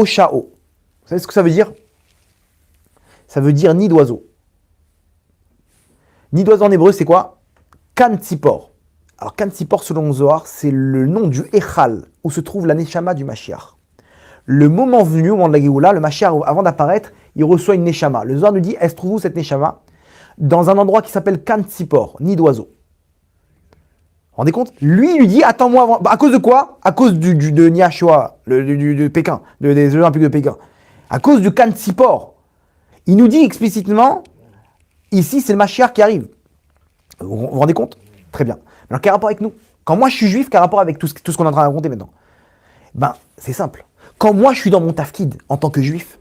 Shao. Vous savez ce que ça veut dire? Ça veut dire nid d'oiseau. Nid d'oiseau en hébreu, c'est quoi? Kan Tzipor. Alors, Kan Tzipor, selon Zohar, c'est le nom du Echal, où se trouve la Neshama du Mashiach. Le moment venu, au moment de la Géoula, le Mashiach, avant d'apparaître, il reçoit une Neshama. Le Zohar nous dit, elle se trouve où cette Neshama? Dans un endroit qui s'appelle Kan Tzipor, nid d'oiseau. Vous vous rendez compte? Lui, il lui dit, attends-moi avant. À cause de quoi? À cause de Niashua, de Pékin, des Jeux Olympiques de Pékin. À cause du Kan Tzipor. Il nous dit explicitement, ici, c'est le Mashiach qui arrive. Vous vous rendez compte? Très bien. Alors, quel rapport avec nous? Quand moi, je suis juif, quel rapport avec tout ce qu'on est en train de raconter maintenant? C'est simple. Quand moi, je suis dans mon tafkid en tant que juif,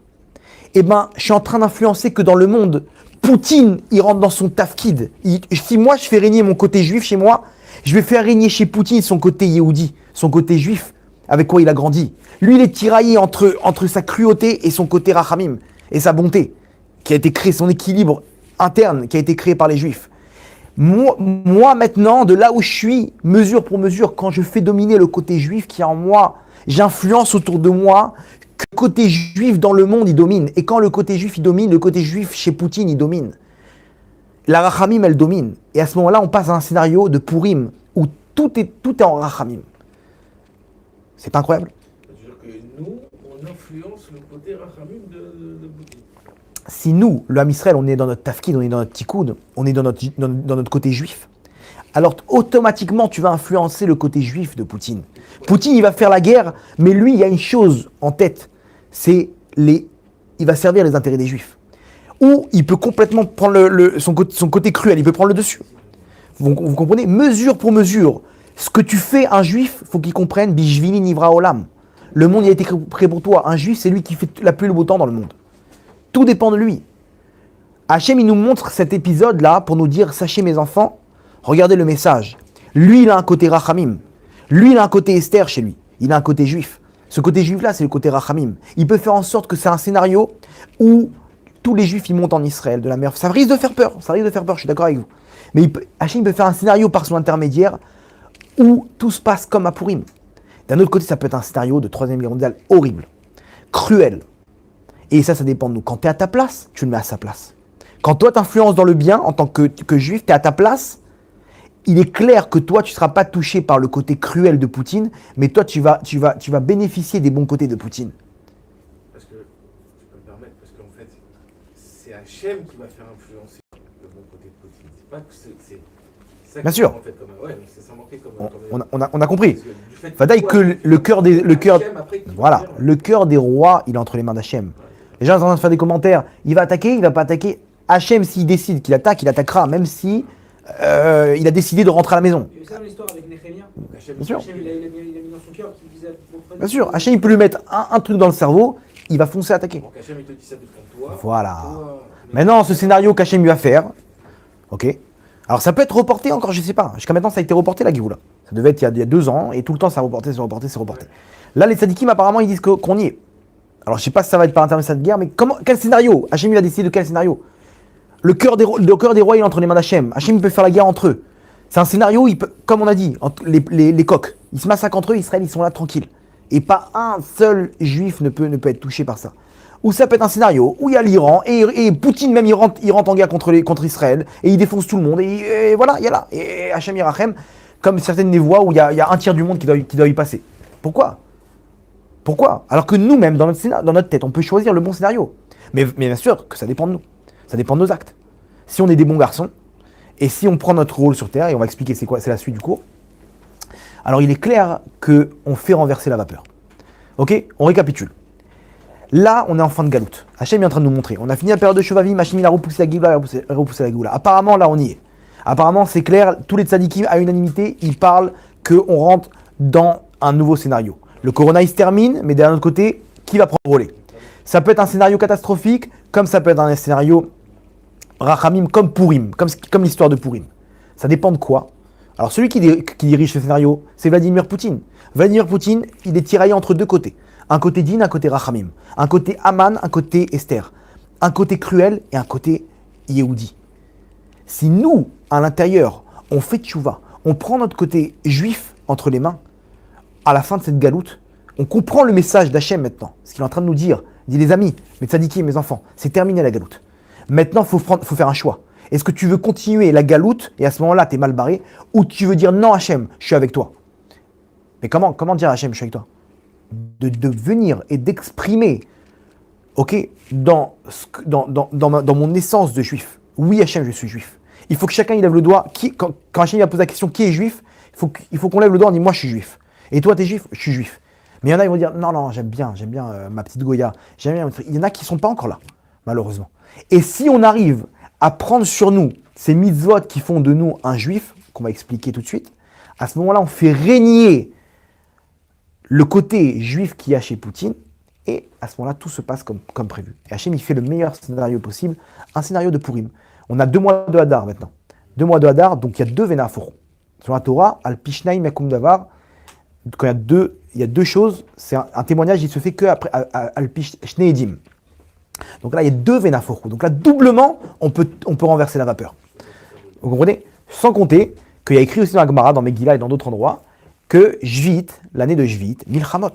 je suis en train d'influencer que dans le monde, Poutine, il rentre dans son tafkid. Si moi, je fais régner mon côté juif chez moi, je vais faire régner chez Poutine son côté yéhoudi, son côté juif, avec quoi il a grandi. Lui, il est tiraillé entre sa cruauté et son côté rachamim, et sa bonté, qui a été créé, son équilibre interne, qui a été créé par les juifs. Moi, maintenant, de là où je suis, mesure pour mesure, quand je fais dominer le côté juif qui est en moi, j'influence autour de moi que le côté juif dans le monde, il domine. Et quand le côté juif, il domine, le côté juif chez Poutine, il domine. La rachamim, elle domine. Et à ce moment-là, on passe à un scénario de Purim, où tout est en rachamim. C'est incroyable. C'est-à-dire que nous, on influence le côté rachamim de Poutine. Si nous, le Ham Israël, on est dans notre tafkid, on est dans notre tikkun, on est dans notre côté juif, alors automatiquement tu vas influencer le côté juif de Poutine. Poutine, il va faire la guerre, mais lui, il y a une chose en tête, il va servir les intérêts des juifs. Ou il peut complètement prendre son côté cruel, il peut prendre le dessus. Vous comprenez? Mesure pour mesure. Ce que tu fais, un juif, il faut qu'il comprenne, Bishvili Nivra Olam. Le monde, il a été créé pour toi. Un juif, c'est lui qui fait la pluie et le beau temps dans le monde. Tout dépend de lui. Hachem, il nous montre cet épisode-là pour nous dire, sachez mes enfants, regardez le message. Lui, il a un côté rachamim. Lui, il a un côté Esther chez lui. Il a un côté juif. Ce côté juif-là, c'est le côté rachamim. Il peut faire en sorte que c'est un scénario où tous les juifs, ils montent en Israël de la mer. Ça risque de faire peur. Je suis d'accord avec vous. Mais Hachem peut faire un scénario par son intermédiaire où tout se passe comme à Purim. D'un autre côté, ça peut être un scénario de Troisième Guerre mondiale horrible, cruel. Et ça dépend de nous. Quand tu es à ta place, tu le mets à sa place. Quand toi, tu influences dans le bien, en tant que juif, tu es à ta place, il est clair que toi, tu ne seras pas touché par le côté cruel de Poutine, mais toi, tu vas bénéficier des bons côtés de Poutine. Parce que, je peux me permettre, parce qu'en fait, c'est Hachem qui va faire influencer le bon côté de Poutine. C'est pas que c'est ça Bien sûr. En fait, c'est ça manquait On a compris. Fadaï que le cœur des rois, il est entre les mains d'Hachem. Les gens sont en train de faire des commentaires. Il va attaquer, il va pas attaquer. Hachem, s'il décide qu'il attaque, il attaquera, même si il a décidé de rentrer à la maison. Il y a ça dans l'histoire avec Néhémie. Bien sûr. Hachem, il a mis dans son cœur qu'il disait. Bien sûr. Hachem, il peut lui mettre un truc dans le cerveau, il va foncer attaquer. Donc Hachem, il te dit ça devant toi. Voilà. Toi, Maintenant, ce scénario qu'Hachem il va faire, ok. Alors ça peut être reporté encore, je sais pas. Jusqu'à maintenant, ça a été reporté la Géoula. Ça devait être il y a 2 ans, et tout le temps, ça a reporté. Là, les tzadikim, apparemment, ils disent qu'on y est. Alors, je sais pas si ça va être par intermédiaire de cette guerre, mais quel scénario? Hachem, il a décidé de quel scénario? Le cœur des rois, il est entre les mains d'Hachem. Hachem, il peut faire la guerre entre eux. C'est un scénario, comme on a dit, les coqs. Ils se massacrent entre eux, Israël, ils sont là tranquilles. Et pas un seul juif ne peut être touché par ça. Ou ça peut être un scénario où il y a l'Iran, et Poutine même, il rentre en guerre contre Israël, et il défonce tout le monde, et voilà, il y a là. Et Hachem Yerachem, comme certaines des voies où il y a un tiers du monde qui doit y passer. Pourquoi? Alors que nous-mêmes, dans notre tête, on peut choisir le bon scénario. Mais bien sûr que ça dépend de nous. Ça dépend de nos actes. Si on est des bons garçons, et si on prend notre rôle sur Terre, et on va expliquer c'est la suite du cours, alors il est clair qu'on fait renverser la vapeur. Ok, on récapitule. Là, on est en fin de galoute. Hachem est en train de nous montrer. On a fini la période de Shovavim, Hachem il a repoussé la Géoula, il a repoussé la Géoula. Apparemment, là, on y est. Apparemment, c'est clair, tous les tzadikim, à unanimité, ils parlent qu'on rentre dans un nouveau scénario. Le corona, il se termine, mais d'un autre côté, qui va prendre le relais? Ça peut être un scénario catastrophique, comme ça peut être un scénario Rachamim, comme Purim, comme l'histoire de Purim. Ça dépend de quoi? Alors, celui qui dirige ce scénario, c'est Vladimir Poutine. Vladimir Poutine, il est tiraillé entre deux côtés. Un côté Din, un côté Rachamim. Un côté Aman, un côté Esther. Un côté cruel et un côté Yehudi. Si nous, à l'intérieur, on fait tchouva, on prend notre côté juif entre les mains, à la fin de cette galoute, on comprend le message d'Hachem maintenant. Ce qu'il est en train de nous dire. Il dit les amis, mes tzadikim, mes enfants, c'est terminé la galoute. Maintenant, il faut faire un choix. Est-ce que tu veux continuer la galoute, et à ce moment-là, tu es mal barré, ou tu veux dire non Hachem, je suis avec toi? Mais comment dire à Hachem, je suis avec toi? De venir et d'exprimer, ok, dans mon essence de juif. Oui Hachem, je suis juif. Il faut que chacun il lève le doigt. Quand Hachem il va poser la question qui est juif, il faut qu'on lève le doigt et on dit moi je suis juif. Et toi t'es juif? Je suis juif. Mais il y en a ils vont dire non j'aime bien ma petite Goya. Il y en a qui ne sont pas encore là, malheureusement. Et si on arrive à prendre sur nous ces mitzvot qui font de nous un juif, qu'on va expliquer tout de suite, à ce moment-là on fait régner le côté juif qu'il y a chez Poutine, et à ce moment-là, tout se passe comme prévu. Et Hachem, il fait le meilleur scénario possible, un scénario de Purim. On a 2 mois de Hadar maintenant. 2 mois de Hadar, donc il y a 2 Vénafour. Sur la Torah, Al-Pishnaim Yakum Davar, quand il y a 2 choses, c'est un témoignage, il se fait que après Al-Pishneedim. Donc là, il y a 2 Vénafour. Donc là, doublement, on peut renverser la vapeur. Vous comprenez? Sans compter qu'il y a écrit aussi dans la Gemara, dans Megillah et dans d'autres endroits, que Jvit, l'année de Jvit, Milchamot,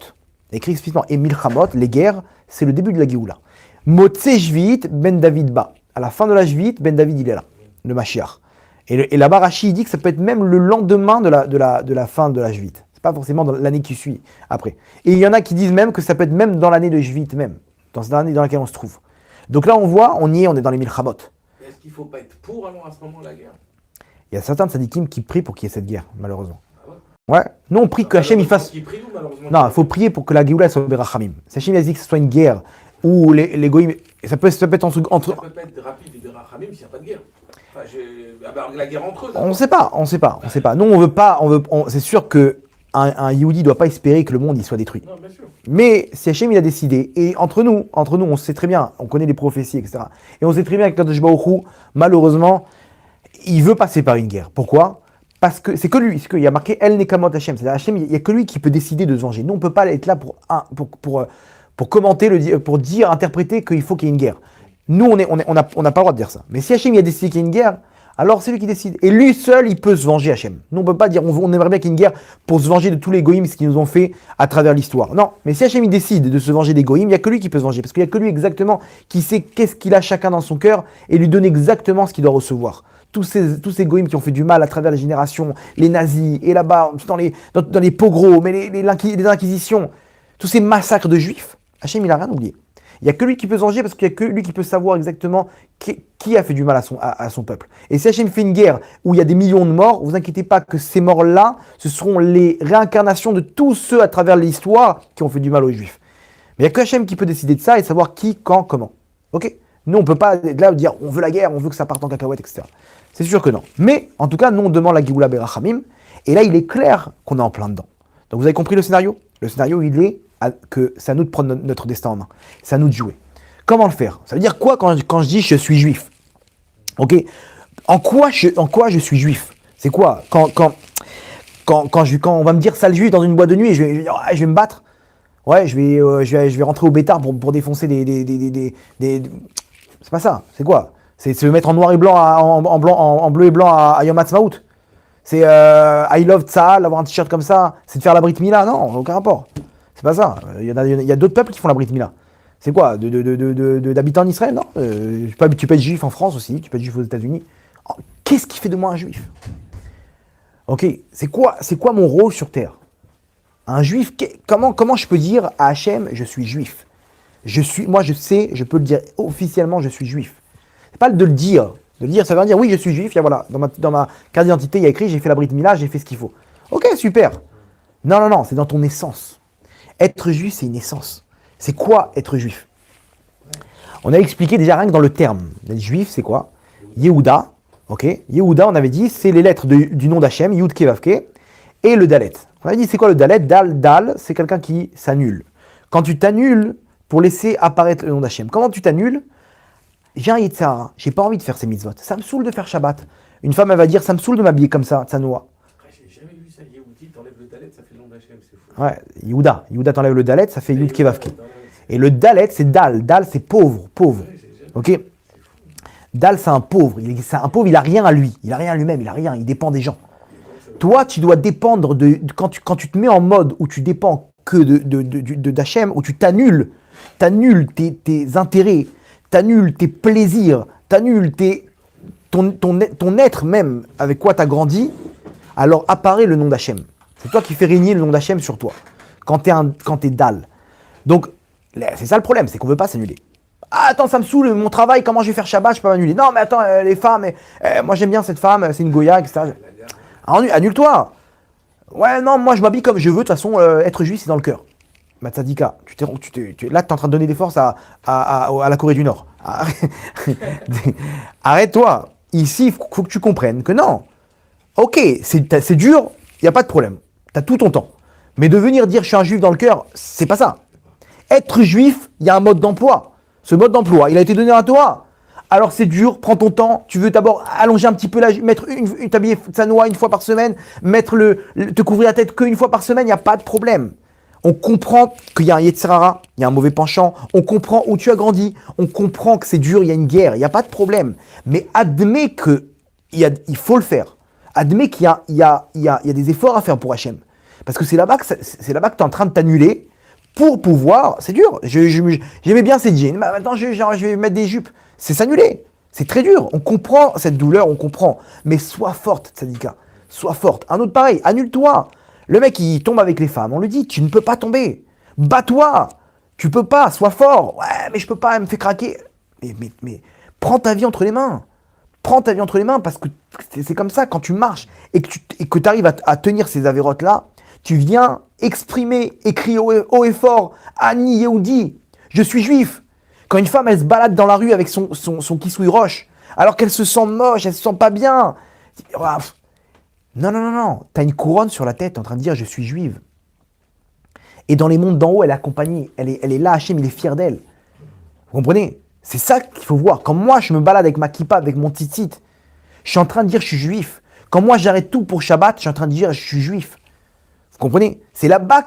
écrit explicitement, et Milchamot, les guerres, c'est le début de la Géoula. Motse Jvit, Ben David ba. À la fin de la Jvit, Ben David il est là, le Mashiach. Et là-bas, Rashi dit que ça peut être même le lendemain de la fin de la Jvit. C'est pas forcément dans l'année qui suit après. Et il y en a qui disent même que ça peut être même dans l'année de Jvit, même, dans cette année dans laquelle on se trouve. Donc là, on voit, on est dans les Milchamot. Est-ce qu'il ne faut pas être pour alors à ce moment la guerre? Il y a certains tzadikim qui prient pour qu'il y ait cette guerre, malheureusement. Ouais, nous on prie que Hachem il fasse. Non, il faut prier pour que la Géoula soit Berachamim. Si Hachem a dit que ce soit une guerre où les goïms. Ça peut être entre. Ça peut pas être rapide et Berachamim s'il n'y a pas de guerre. Enfin, la guerre entre eux. On ne sait pas. Nous on veut pas. C'est sûr que un Yehudi ne doit pas espérer que le monde il soit détruit. Non, bien sûr. Mais si Hachem il a décidé, et entre nous, on sait très bien, on connaît les prophéties, etc. Et on sait très bien que Kadosh Baruch Hu, malheureusement, il veut passer par une guerre. Pourquoi? Parce que c'est que lui, parce qu'il y a marqué El Nekamot Hachem, c'est-à-dire Hachem, il n'y a que lui qui peut décider de se venger. Nous, on ne peut pas être là pour commenter, pour dire, interpréter qu'il faut qu'il y ait une guerre. Nous, on n'a pas le droit de dire ça. Mais si Hachem il a décidé qu'il y ait une guerre, alors c'est lui qui décide. Et lui seul, il peut se venger Hachem. Nous, on ne peut pas dire, on aimerait bien qu'il y ait une guerre pour se venger de tous les goïms, ce qu'ils nous ont fait à travers l'histoire. Non, mais si Hachem il décide de se venger des goïms, il n'y a que lui qui peut se venger. Parce qu'il n'y a que lui exactement qui sait qu'est-ce qu'il a chacun dans son cœur et lui donne exactement ce qu'il doit recevoir. Tous ces goïms qui ont fait du mal à travers les générations, les nazis, et là-bas, dans les pogroms, mais les inquisitions, tous ces massacres de juifs, Hachem, il n'a rien oublié. Il n'y a que lui qui peut se venger parce qu'il n'y a que lui qui peut savoir exactement qui a fait du mal à son peuple. Et si Hachem fait une guerre où il y a des millions de morts, vous inquiétez pas que ces morts-là, ce seront les réincarnations de tous ceux à travers l'histoire qui ont fait du mal aux juifs. Mais il n'y a que Hachem qui peut décider de ça et savoir qui, quand, comment. Ok? Nous, on ne peut pas être là dire on veut la guerre, on veut que ça parte en cacahuète, etc. C'est sûr que non. Mais, en tout cas, nous, on demande la Géoula Berachamim. Et là, il est clair qu'on est en plein dedans. Donc, vous avez compris le scénario? Le scénario, il est que c'est à nous de prendre notre destin en main. C'est à nous de jouer. Comment le faire? Ça veut dire quoi quand je dis je suis juif? Ok? En quoi je suis juif? C'est quoi? Quand on va me dire sale juif dans une boîte de nuit et je vais me battre? Ouais, je vais rentrer au bétard pour défoncer des... C'est pas ça. C'est quoi? C'est se mettre en noir et blanc, en bleu et blanc à Yom Ha'atzmaut. C'est I love Tzahal, avoir un t-shirt comme ça. C'est de faire la Brit Mila. Non, aucun rapport. C'est pas ça. Il y a d'autres peuples qui font la Brit Mila. C'est quoi? D'habitants en Israël? Non. Tu peux être juif en France aussi. Tu peux être juif aux États-Unis. Qu'est-ce qui fait de moi un juif? Ok. C'est quoi mon rôle sur Terre? Un juif, comment je peux dire à Hachem, je suis juif? Moi je sais, je peux le dire officiellement, je suis juif. C'est pas de le dire. De le dire, ça veut dire oui, je suis juif, voilà, dans ma carte d'identité, il y a écrit, j'ai fait la Brit Mila, j'ai fait ce qu'il faut. Ok, super. Non, c'est dans ton essence. Être juif, c'est une essence. C'est quoi être juif? On a expliqué déjà rien que dans le terme. Être juif, c'est quoi? Yehuda, ok? Yehuda, on avait dit, c'est les lettres du nom d'Hachem, Yud Kevavke, et le Dalet. On avait dit, c'est quoi le Dalet? Dal, c'est quelqu'un qui s'annule. Quand tu t'annules pour laisser apparaître le nom d'Hachem. Comment tu t'annules? J'ai un Yetzirah, j'ai pas envie de faire ces mitzvot. Ça me saoule de faire Shabbat. Une femme, elle va dire, ça me saoule de m'habiller comme ça, tsanoa. Après, j'ai jamais vu ça. Yehudi, t'enlèves le Dalet, ça fait le nom d'Hachem, c'est fou. Ouais, Yehuda t'enlève le Dalet, ça fait Yud Kevavke. Et le Dalet, c'est Dal. Dal, c'est pauvre. Ok? Dal, c'est un pauvre. C'est un pauvre, il a rien à lui. Il a rien à lui-même, il a rien. Il dépend des gens. Toi, tu dois dépendre quand tu te mets en mode où tu dépends que d'Hachem, où tu t'annules tes intérêts, t'annules tes plaisirs, t'annules ton être même avec quoi tu as grandi, alors apparaît le nom d'Hachem. C'est toi qui fais régner le nom d'Hachem sur toi, quand t'es Dal. Donc, c'est ça le problème, c'est qu'on ne veut pas s'annuler. Ah, attends, ça me saoule, mon travail, comment je vais faire Shabbat, je peux m'annuler. Non, mais attends, les femmes, moi j'aime bien cette femme, c'est une Goya, etc. Annule-toi. Ouais, non, moi je m'habille comme je veux, de toute façon, être juif, c'est dans le cœur. Matzadika, là, tu es en train de donner des forces à la Corée du Nord. Arrête-toi. Ici, il faut que tu comprennes que non. Ok, c'est dur, il n'y a pas de problème. Tu as tout ton temps. Mais de venir dire je suis un juif dans le cœur, c'est pas ça. Être juif, il y a un mode d'emploi. Ce mode d'emploi, il a été donné à toi. Alors c'est dur, prends ton temps. Tu veux d'abord allonger un petit peu mettre t'habiller tsanoa une fois par semaine, te couvrir la tête qu'une fois par semaine, il n'y a pas de problème. On comprend qu'il y a un Yetzirah, il y a un mauvais penchant. On comprend où tu as grandi. On comprend que c'est dur, il y a une guerre, il n'y a pas de problème. Mais admets qu'il faut le faire. Admets qu'il y a des efforts à faire pour Hachem. Parce que c'est là-bas que tu es en train de t'annuler pour pouvoir. C'est dur. J'aimais bien ces jeans. Maintenant, je vais mettre des jupes. C'est s'annuler. C'est très dur. On comprend cette douleur, on comprend. Mais sois forte, Tzadika. Sois forte. Un autre pareil, annule-toi. Le mec, il tombe avec les femmes. On lui dit, tu ne peux pas tomber. Bats-toi. Tu peux pas. Sois fort. Ouais, mais je peux pas. Elle me fait craquer. Mais prends ta vie entre les mains. Prends ta vie entre les mains parce que c'est comme ça. Quand tu marches et que tu arrives à tenir ces avérotes-là, tu viens exprimer, écrire haut et fort, Ani Yehudi, je suis juif. Quand une femme, elle se balade dans la rue avec son kissouille roche, alors qu'elle se sent moche, elle se sent pas bien. Non. T'as une couronne sur la tête en train de dire je suis juive. Et dans les mondes d'en haut, elle est accompagnée. Elle est là, Hachem, il est fier d'elle. Vous comprenez? C'est ça qu'il faut voir. Quand moi, je me balade avec ma kippa, avec mon tzitzit, je suis en train de dire je suis juif. Quand moi, j'arrête tout pour Shabbat, je suis en train de dire je suis juif. Vous comprenez? C'est là-bas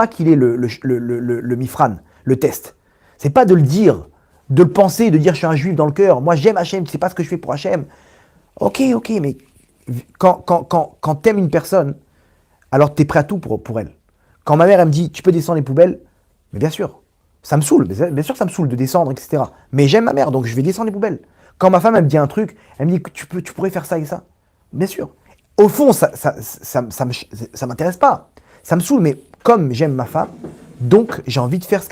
qu'il est le mifran, le test. C'est pas de le dire, de le penser, de dire je suis un juif dans le cœur. Moi, j'aime Hachem, tu sais pas ce que je fais pour Hachem. Ok, mais quand t'aimes une personne, alors t'es prêt à tout pour elle. Quand ma mère, elle me dit tu peux descendre les poubelles, mais bien sûr, ça me saoule, bien sûr ça me saoule de descendre, etc. Mais j'aime ma mère, donc je vais descendre les poubelles. Quand ma femme, elle me dit un truc, elle me dit tu pourrais faire ça et ça. Bien sûr. Au fond, ça m'intéresse pas. Ça me saoule, mais comme j'aime ma femme, donc j'ai envie de faire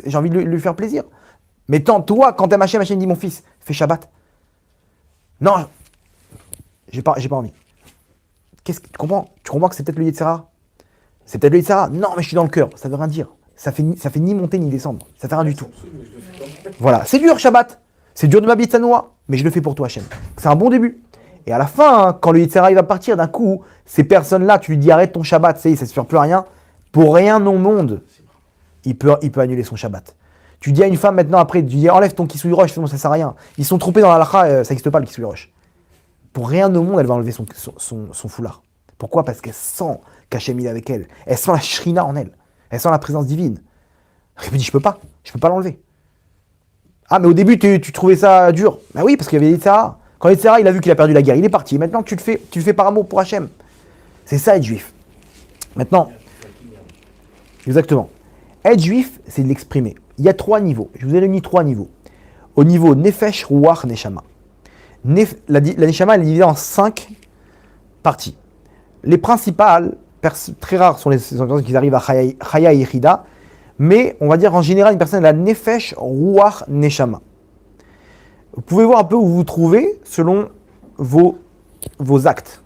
j'ai envie de lui faire plaisir. Mais toi, quand t'aimes Hachem dit mon fils, fais Shabbat. Non, j'ai pas envie. Tu comprends? Tu comprends que c'est peut-être le Yetzirah? C'est peut-être le Yetzirah. Non, mais je suis dans le cœur. Ça veut rien dire. Ça fait ni monter ni descendre. Ça fait rien du tout. Voilà, c'est dur Shabbat. C'est dur de m'habiller tsanoa, mais je le fais pour toi Hachem. C'est un bon début. Et à la fin, hein, quand le Yetzirah il va partir, d'un coup, ces personnes-là, tu lui dis arrête ton Shabbat, ça se fait plus rien. Pour rien au monde, il peut annuler son Shabbat. Tu dis à une femme maintenant, après, tu dis enlève ton kissouille roche, ça sert à rien. Ils sont trompés dans la halakha, ça n'existe pas le kissouille roche. Pour rien au monde, elle va enlever son foulard. Pourquoi? Parce qu'elle sent qu'Hachem il est avec elle. Elle sent la shrina en elle. Elle sent la présence divine. Elle me dit je peux pas l'enlever. Ah, mais au début, tu trouvais ça dur. Ben oui, parce qu'il y avait des Yetzirah. Quand le Yetzirah, il a vu qu'il a perdu la guerre, il est parti. Maintenant, tu le fais par amour pour Hachem. C'est ça être juif. Maintenant, exactement. Être juif, c'est de l'exprimer. Il y a 3 niveaux. Je vous ai réuni 3 niveaux. Au niveau Nefesh, Ruach, Neshama. La Neshama, elle est divisée en 5 parties. Les principales, très rares sont les personnes qui arrivent à Chaya et Yechida, mais on va dire en général, une personne a la Nefesh, Ruach, Neshama. Vous pouvez voir un peu où vous vous trouvez selon vos actes.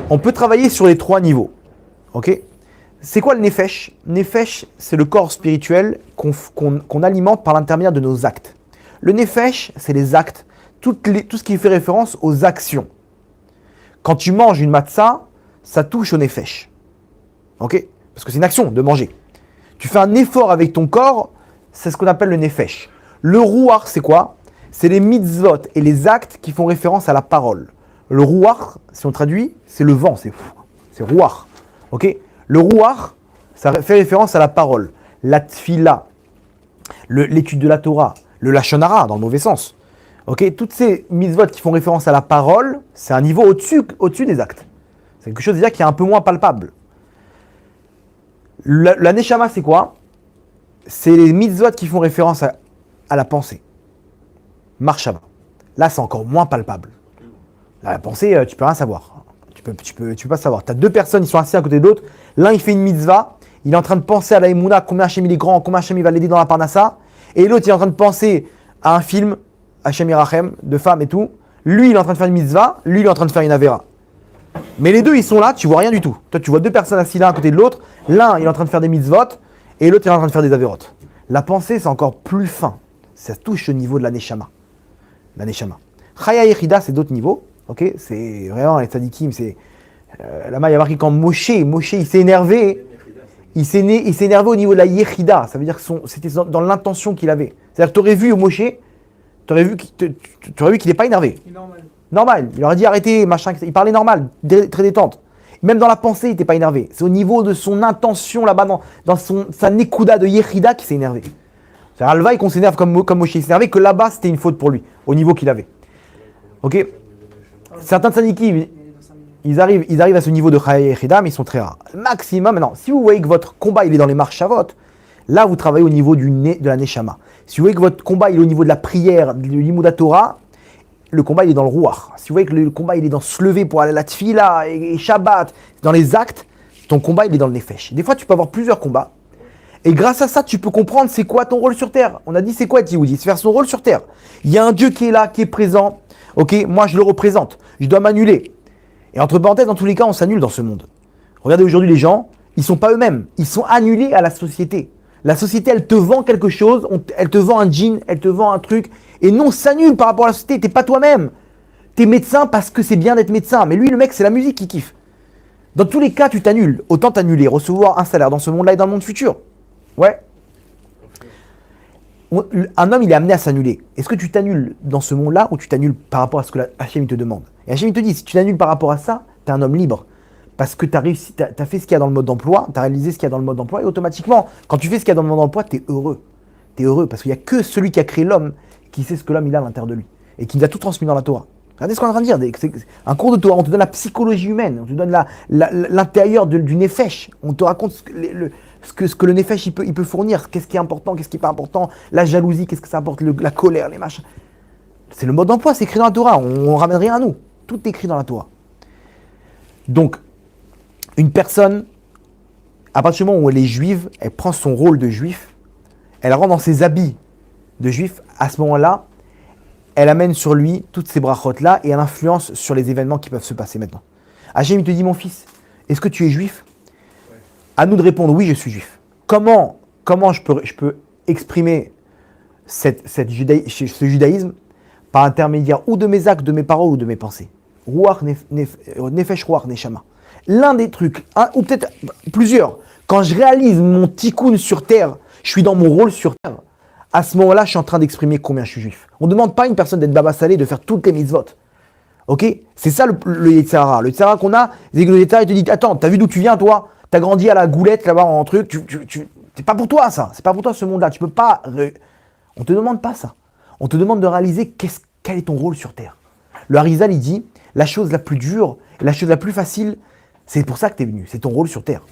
On peut travailler sur les 3 niveaux. Ok? C'est quoi le nefesh? Nefesh, c'est le corps spirituel qu'on alimente par l'intermédiaire de nos actes. Le nefesh, c'est les actes, tout ce qui fait référence aux actions. Quand tu manges une matzah, ça touche au nefesh. Ok? Parce que c'est une action de manger. Tu fais un effort avec ton corps, c'est ce qu'on appelle le nefesh. Le rouar, c'est quoi? C'est les mitzvot et les actes qui font référence à la parole. Le rouar, si on traduit, c'est le vent, c'est rouar. Ok? Le rouar, ça fait référence à la parole. La tfila, l'étude de la Torah, le lashon hara, dans le mauvais sens. Ok? Toutes ces mitzvot qui font référence à la parole, c'est un niveau au-dessus des actes. C'est quelque chose déjà qui est un peu moins palpable. La neshama, c'est quoi? C'est les mitzvot qui font référence à la pensée. Marshava. Là, c'est encore moins palpable. La pensée, tu peux rien savoir. Tu peux pas savoir. Tu as deux personnes, ils sont assis à côté de l'autre. L'un, il fait une mitzvah. Il est en train de penser à la Emouna, combien Hachem il est grand, combien Hachem il va l'aider dans la Parnassa. Et l'autre, il est en train de penser à un film, Hachem Irachem, de femmes et tout. Lui, il est en train de faire une mitzvah. Lui, il est en train de faire une avera. Mais les deux, ils sont là, tu vois rien du tout. Toi, tu vois deux personnes assises l'un à côté de l'autre. L'un, il est en train de faire des mitzvot. Et l'autre, il est en train de faire des avérotes. La pensée, c'est encore plus fin. Ça touche au niveau de la neshama. La neshama. Chaya Yechida, c'est d'autres niveaux. Ok, c'est vraiment les tzadikim. C'est là-bas, il y a marqué quand Moshe, il s'est énervé. Il s'est énervé au niveau de la Yechida. Ça veut dire que c'était dans l'intention qu'il avait. C'est-à-dire que tu aurais vu au Moshe, tu aurais vu qu'il n'est pas énervé. C'est normal. Normal. Il aurait dit arrêtez, machin. Il parlait normal, très détente. Même dans la pensée, il n'était pas énervé. C'est au niveau de son intention là-bas, dans sa nekuda de Yechida qui s'est énervé. C'est Alvaï qu'on s'énerve comme Moshe s'est énervé, que là-bas c'était une faute pour lui, au niveau qu'il avait. Ok? Certains tzadikim, ils arrivent à ce niveau de Chaya Yechida, mais ils sont très rares. Maximum, maintenant, si vous voyez que votre combat il est dans les marchavot, là vous travaillez au niveau de la neshama. Si vous voyez que votre combat il est au niveau de la prière, du limud Torah, le combat il est dans le rouar. Si vous voyez que le combat il est dans se lever pour aller à la tfila et Shabbat, dans les actes, ton combat il est dans le nefesh. Des fois tu peux avoir plusieurs combats. Et grâce à ça, tu peux comprendre c'est quoi ton rôle sur terre. On a dit c'est quoi être Yehudi? C'est faire son rôle sur terre. Il y a un Dieu qui est là, qui est présent. Ok, moi je le représente. Je dois m'annuler. Et entre parenthèses, dans tous les cas, on s'annule dans ce monde. Regardez aujourd'hui les gens, ils sont pas eux-mêmes. Ils sont annulés à la société. La société, elle te vend quelque chose, elle te vend un jean, elle te vend un truc. Et non, on s'annule par rapport à la société. T'es pas toi-même. T'es médecin parce que c'est bien d'être médecin. Mais lui, le mec, c'est la musique qui kiffe. Dans tous les cas, tu t'annules. Autant t'annuler, recevoir un salaire dans ce monde-là et dans le monde futur. Ouais. Un homme, il est amené à s'annuler. Est-ce que tu t'annules dans ce monde-là ou tu t'annules par rapport à ce que Hachem te demande? Et Hachem te dit, si tu t'annules par rapport à ça, tu es un homme libre. Parce que tu as réussi, tu as fait ce qu'il y a dans le mode d'emploi, tu as réalisé ce qu'il y a dans le mode d'emploi, et automatiquement, quand tu fais ce qu'il y a dans le mode d'emploi, tu es heureux. Tu es heureux parce qu'il n'y a que celui qui a créé l'homme qui sait ce que l'homme il a à l'intérieur de lui. Et qui nous a tout transmis dans la Torah. Regardez ce qu'on est en train de dire. C'est un cours de Torah, on te donne la psychologie humaine, on te donne l'intérieur du nefesh. On te raconte ce que le nefesh il peut fournir, qu'est-ce qui est important, qu'est-ce qui n'est pas important, la jalousie, qu'est-ce que ça apporte, la colère, les machins. C'est le mode d'emploi, c'est écrit dans la Torah, on ramène rien à nous. Tout est écrit dans la Torah. Donc, une personne, à partir du moment où elle est juive, elle prend son rôle de juif, elle rentre dans ses habits de juif, à ce moment-là, elle amène sur lui toutes ces brachot-là et elle influence sur les événements qui peuvent se passer maintenant. Hachem, il te dit, mon fils, est-ce que tu es juif? À nous de répondre, oui, je suis juif. Comment je peux exprimer ce judaïsme par intermédiaire ou de mes actes, de mes paroles ou de mes pensées? Ruach, nefesh, ruach, neshama. L'un des trucs, ou peut-être plusieurs, quand je réalise mon tikkun sur terre, je suis dans mon rôle sur terre, à ce moment-là, je suis en train d'exprimer combien je suis juif. On ne demande pas à une personne d'être baba salé, de faire toutes les mitzvot. Ok? C'est ça le Yetzer Hara. Le Yetzer Hara qu'on a, c'est que le Yetzer Hara, il te dit, attends, t'as vu d'où tu viens, toi? T'as grandi à la goulette, là-bas, en truc, c'est pas pour toi, ça. C'est pas pour toi, ce monde-là. Tu peux pas... On te demande pas ça. On te demande de réaliser quel est ton rôle sur terre. Le Harizal, il dit, la chose la plus dure, la chose la plus facile, c'est pour ça que tu es venu. C'est ton rôle sur terre.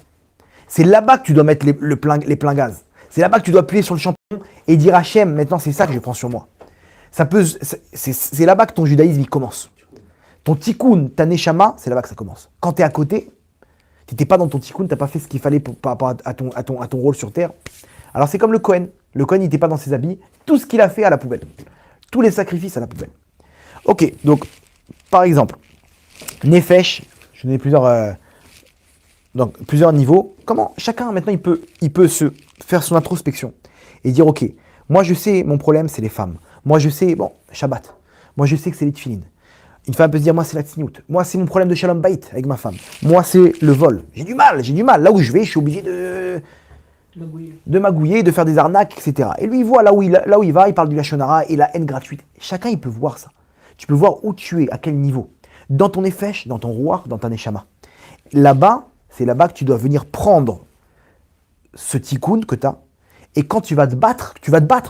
C'est là-bas que tu dois mettre les pleins gaz. C'est là-bas que tu dois appuyer sur le champignon et dire Hachem, maintenant c'est ça que je prends sur moi. C'est là-bas que ton judaïsme il commence. Ton tikkun, ta neshama, c'est là-bas que ça commence. Quand tu es à côté, tu n'étais pas dans ton tikkun, tu n'as pas fait ce qu'il fallait par rapport à ton rôle sur terre. Alors c'est comme le Kohen. Le Kohen, il n'était pas dans ses habits. Tout ce qu'il a fait à la poubelle. Tous les sacrifices à la poubelle. Ok, donc, par exemple, Nefesh, je donnais plusieurs donc plusieurs niveaux. Comment chacun maintenant il peut se faire son introspection et dire ok, moi je sais mon problème c'est les femmes. Moi je sais bon Shabbat. Moi je sais que c'est les tefilines. Une femme peut se dire moi c'est la tsniout. Moi c'est mon problème de shalom bait avec ma femme. Moi c'est le vol. J'ai du mal. Là où je vais je suis obligé de magouiller, de faire des arnaques, etc. Et lui il voit là où il va, il parle du lachonara et la haine gratuite. Chacun il peut voir ça. Tu peux voir où tu es, à quel niveau. Dans ton nefesh, dans ton roi, dans ta neshama. Là-bas, c'est là-bas que tu dois venir prendre ce tikkun que tu as. Et quand tu vas te battre,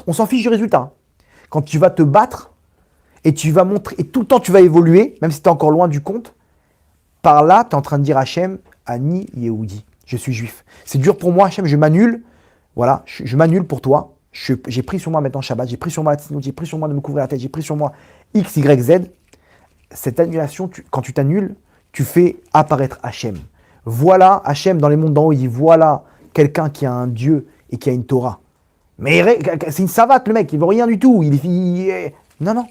on s'en fiche du résultat. Quand tu vas te battre, et tu vas montrer, et tout le temps tu vas évoluer, même si tu es encore loin du compte, par là, tu es en train de dire Hachem, Ani Yehudi, je suis juif. C'est dur pour moi, Hachem, je m'annule, voilà, je m'annule pour toi. J'ai pris sur moi maintenant Shabbat, j'ai pris sur moi la tzniut, j'ai pris sur moi de me couvrir la tête, j'ai pris sur moi X, Y, Z. Cette annulation, quand tu t'annules, tu fais apparaître Hachem. Voilà, Hachem, dans les mondes d'en haut, il dit voilà quelqu'un qui a un Dieu et qui a une Torah. Mais c'est une savate, le mec, il ne veut rien du tout. Non,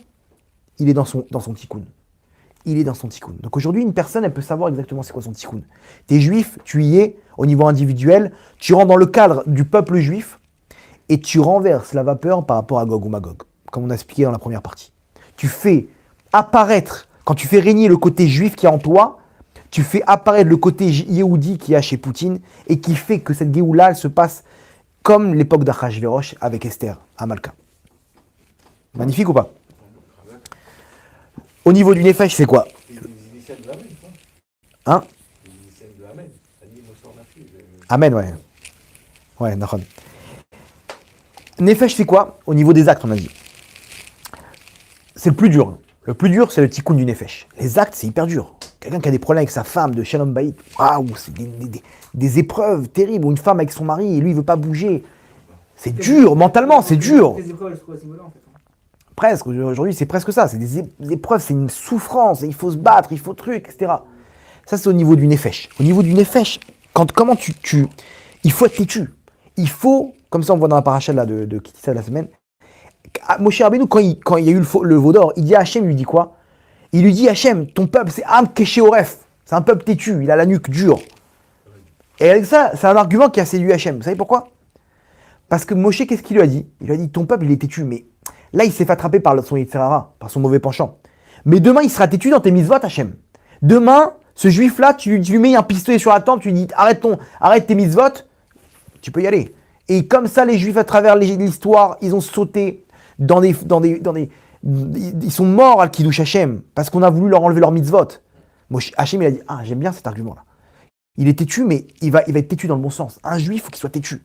il est dans son tikkun. Il est dans son tikkun. Donc aujourd'hui, une personne, elle peut savoir exactement c'est quoi son tikkun. Tu es juif, tu y es, au niveau individuel, tu rentres dans le cadre du peuple juif et tu renverses la vapeur par rapport à Gog ou Magog, comme on a expliqué dans la première partie. Tu fais apparaître, quand tu fais régner le côté juif qui est en toi, tu fais apparaître le côté yéhoudi qui y a chez Poutine et qui fait que cette Géoula, elle se passe comme l'époque d'Achashverosh avec Esther à Malka. Magnifique ou pas? Au niveau du Nefesh, c'est quoi? Hein? Amen, ouais. Ouais, d'accord. Nefesh, c'est quoi? Au niveau des actes, on a dit. C'est le plus dur. Le plus dur, c'est le tikkun du Nefesh. Les actes, c'est hyper dur. Quelqu'un qui a des problèmes avec sa femme de Shalom Bayit, waouh, c'est des épreuves terribles. Ou une femme avec son mari et lui, il veut pas bouger. C'est dur, mentalement, c'est dur. Les épreuves, elles se trouvent à ce niveau-là, en fait. Presque, aujourd'hui, c'est presque ça. C'est des épreuves, c'est une souffrance. Il faut se battre, il faut truc, etc. Ça, c'est au niveau du Nefesh. Au niveau du Nefesh, comment il faut être têtu. Il faut, comme ça, on voit dans la paracha là, de Kitissa de la semaine, Moshe Rabbeinu, quand il y a eu le veau d'or, il dit à Hachem, il lui dit quoi? Il lui dit, Hachem, ton peuple, c'est Am Kesheoref. C'est un peuple têtu, il a la nuque dure. Et avec ça, c'est un argument qui a séduit Hachem. Vous savez pourquoi? Parce que Moshe, qu'est-ce qu'il lui a dit? Il lui a dit, ton peuple, il est têtu, mais là, il s'est fait attraper par son Yitzhara, par son mauvais penchant. Mais demain, il sera têtu dans tes mitzvot, Hachem. Demain, ce juif-là, tu lui mets un pistolet sur la tempe, tu lui dis, arrête tes mitzvot, tu peux y aller. Et comme ça, les juifs, à travers l'histoire, ils ont sauté ils sont morts al Kiddush Hachem, parce qu'on a voulu leur enlever leur mitzvot. Hachem, il a dit, j'aime bien cet argument-là. Il est têtu, mais il va être têtu dans le bon sens. Un juif, il faut qu'il soit têtu.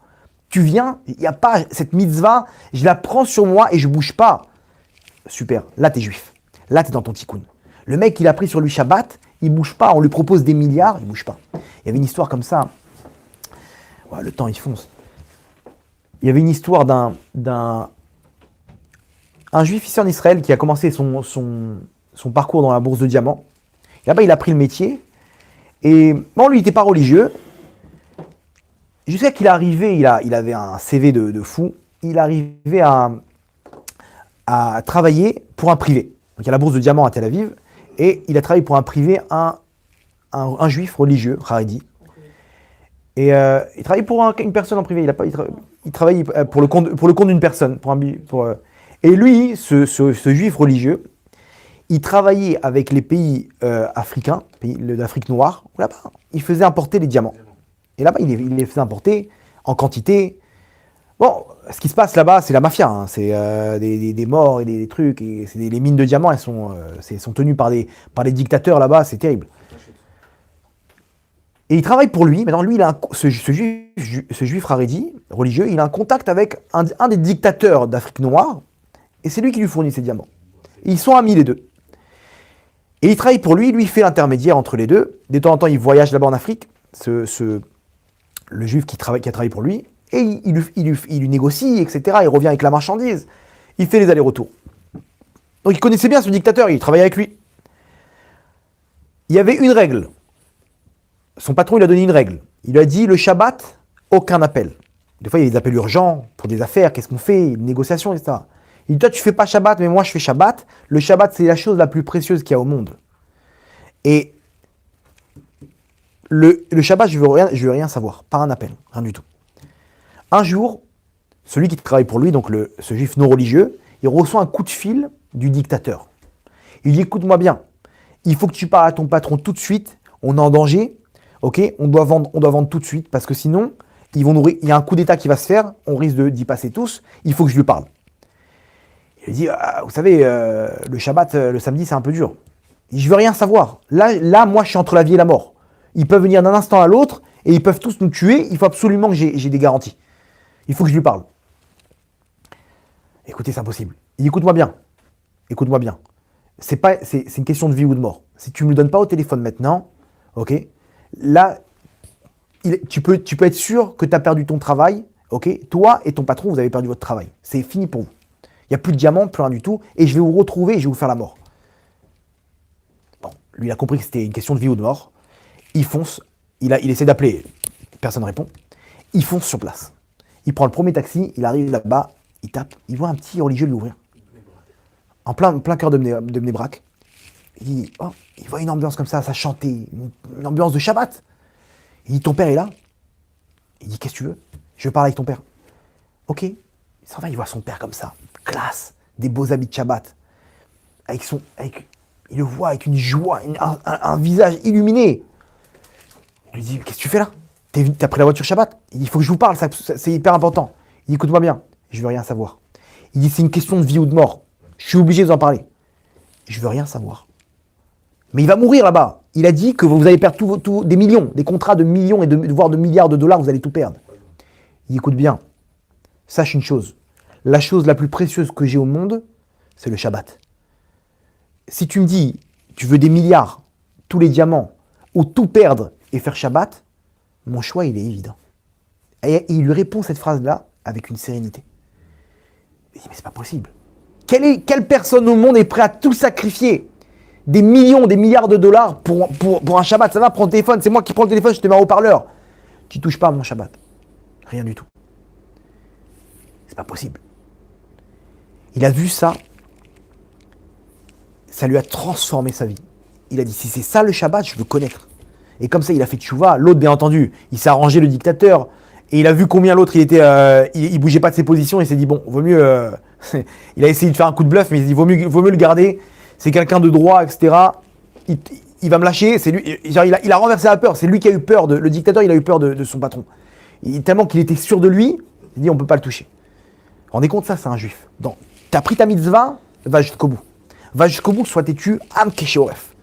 Tu viens, il n'y a pas cette mitzvah, je la prends sur moi et je bouge pas. Super, là t'es juif. Là t'es dans ton tikkun. Le mec, il a pris sur lui Shabbat, il bouge pas, on lui propose des milliards, il bouge pas. Il y avait une histoire comme ça. Ouais, le temps, il fonce. Il y avait une histoire d'un juif ici en Israël qui a commencé son parcours dans la bourse de diamants. Là-bas, il a pris le métier. Et bon, lui, il n'était pas religieux. Jusqu'à qu'il est arrivé, il avait un CV de fou. Il arrivait à travailler pour un privé. Donc, il y a la bourse de diamants à Tel Aviv. Et il a travaillé pour un privé, un juif religieux, Haredi. Et il travaillait pour une personne en privé. Il travaillait pour le compte d'une personne. Et lui, ce juif religieux, il travaillait avec les pays africains, pays d'Afrique noire, où là-bas, il faisait importer les diamants. Et là-bas, il les faisait importer en quantité. Bon, ce qui se passe là-bas, c'est la mafia. Hein. C'est des morts et des trucs. Et les mines de diamants, elles sont tenues par des dictateurs là-bas. C'est terrible. Et il travaille pour lui. Maintenant, lui, ce juif Haredi, religieux, il a un contact avec un des dictateurs d'Afrique noire. Et c'est lui qui lui fournit ces diamants. Ils sont amis les deux. Et il travaille pour lui, il fait l'intermédiaire entre les deux. De temps en temps, il voyage là-bas en Afrique, le juif qui a travaillé pour lui, et il lui négocie, etc. Il revient avec la marchandise. Il fait les allers-retours. Donc il connaissait bien ce dictateur, il travaillait avec lui. Il y avait une règle. Son patron, il a donné une règle. Il lui a dit, le Shabbat, aucun appel. Des fois, il y a des appels urgents pour des affaires, qu'est-ce qu'on fait, une négociation, etc. Il dit, toi, tu fais pas Shabbat, mais moi, je fais Shabbat. Le Shabbat, c'est la chose la plus précieuse qu'il y a au monde. Et Le Shabbat, je veux rien savoir, pas un appel, rien du tout. Un jour, celui qui travaille pour lui, donc ce juif non religieux, il reçoit un coup de fil du dictateur. Il dit, écoute-moi bien, il faut que tu parles à ton patron tout de suite, on est en danger, ok, on doit vendre tout de suite, parce que sinon, il y a un coup d'état qui va se faire, on risque d'y passer tous, il faut que je lui parle. Il lui dit, vous savez, le Shabbat, le samedi, c'est un peu dur. Il dit, je veux rien savoir. Là, moi, je suis entre la vie et la mort. Ils peuvent venir d'un instant à l'autre, et ils peuvent tous nous tuer, il faut absolument que j'ai des garanties. Il faut que je lui parle. Écoutez, c'est impossible. Il dit, écoute-moi bien. Écoute-moi bien. C'est une question de vie ou de mort. Si tu ne me le donnes pas au téléphone maintenant, ok, là, tu peux être sûr que tu as perdu ton travail, ok. Toi et ton patron, vous avez perdu votre travail. C'est fini pour vous. Il n'y a plus de diamants, plus rien du tout, et je vais vous retrouver et je vais vous faire la mort. Bon, lui, il a compris que c'était une question de vie ou de mort. Il fonce, il essaie d'appeler, personne ne répond. Il fonce sur place. Il prend le premier taxi, il arrive là-bas, il tape, il voit un petit religieux lui ouvrir. En plein cœur de Bnei Brak. Il voit une ambiance comme ça chantait, une ambiance de Shabbat. Il dit, ton père est là? Il dit, qu'est-ce que tu veux? Je veux parler avec ton père. Ok. Il s'en va, il voit son père comme ça, classe, des beaux habits de Shabbat. Il le voit avec une joie, un visage illuminé. Il lui dit, qu'est-ce que tu fais là? T'as pris la voiture Shabbat? Il dit, il faut que je vous parle, c'est hyper important. Il dit, écoute-moi bien, je veux rien savoir. Il dit, c'est une question de vie ou de mort. Je suis obligé de vous en parler. Je veux rien savoir. Mais il va mourir là-bas. Il a dit que vous allez perdre des millions, des contrats de millions et voire de milliards de dollars, vous allez tout perdre. Il dit, écoute bien, sache une chose. La chose la plus précieuse que j'ai au monde, c'est le Shabbat. Si tu me dis, tu veux des milliards, tous les diamants, ou tout perdre et faire Shabbat, mon choix, il est évident. Et il lui répond cette phrase-là avec une sérénité. Il dit, mais c'est pas possible. Quelle personne au monde est prête à tout sacrifier? Des millions, des milliards de dollars pour un Shabbat. Ça va, prends le téléphone, c'est moi qui prends le téléphone, je te mets en haut-parleur. Tu touches pas à mon Shabbat. Rien du tout. C'est pas possible. Il a vu ça, ça lui a transformé sa vie. Il a dit, si c'est ça le Shabbat, je veux connaître. Et comme ça, il a fait tchouva. L'autre, bien entendu, il s'est arrangé, le dictateur, et il a vu combien l'autre, il bougeait pas de ses positions, et il s'est dit, bon, vaut mieux... il a essayé de faire un coup de bluff, mais il s'est dit, vaut mieux le garder. C'est quelqu'un de droit, etc. Il va me lâcher. C'est lui. Genre, il a renversé la peur. C'est lui qui a eu peur. Le dictateur, il a eu peur de son patron. Tellement qu'il était sûr de lui, il dit, on ne peut pas le toucher. Rendez compte, ça, c'est un juif. Donc, tu as pris ta mitzvah, va jusqu'au bout. Va jusqu'au bout, sois têtu, am kesheoref.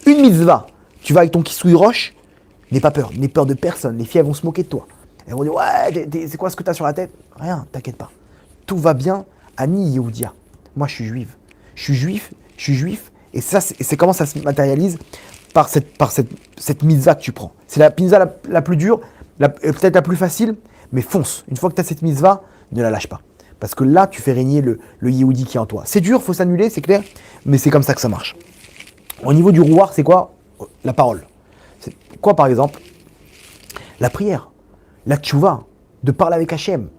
Une mitzvah, tu vas avec ton kisui roche, n'aie pas peur. N'aie peur de personne. Les filles, elles vont se moquer de toi. Elles vont dire, ouais, c'est quoi ce que tu as sur la tête? Rien, t'inquiète pas. Tout va bien. Ani Yehudia. Moi, je suis juive. Je suis juif, et ça, c'est comment ça se matérialise par cette mitzvah que tu prends. C'est la mitzvah la plus dure, peut-être la plus facile, mais fonce. Une fois que tu as cette mitzvah, ne la lâche pas. Parce que là, tu fais régner le Yehudi qui est en toi. C'est dur, il faut s'annuler, c'est clair, mais c'est comme ça que ça marche. Au niveau du rouar, c'est quoi? La parole. C'est quoi, par exemple? La prière, la tchouva, de parler avec Hachem.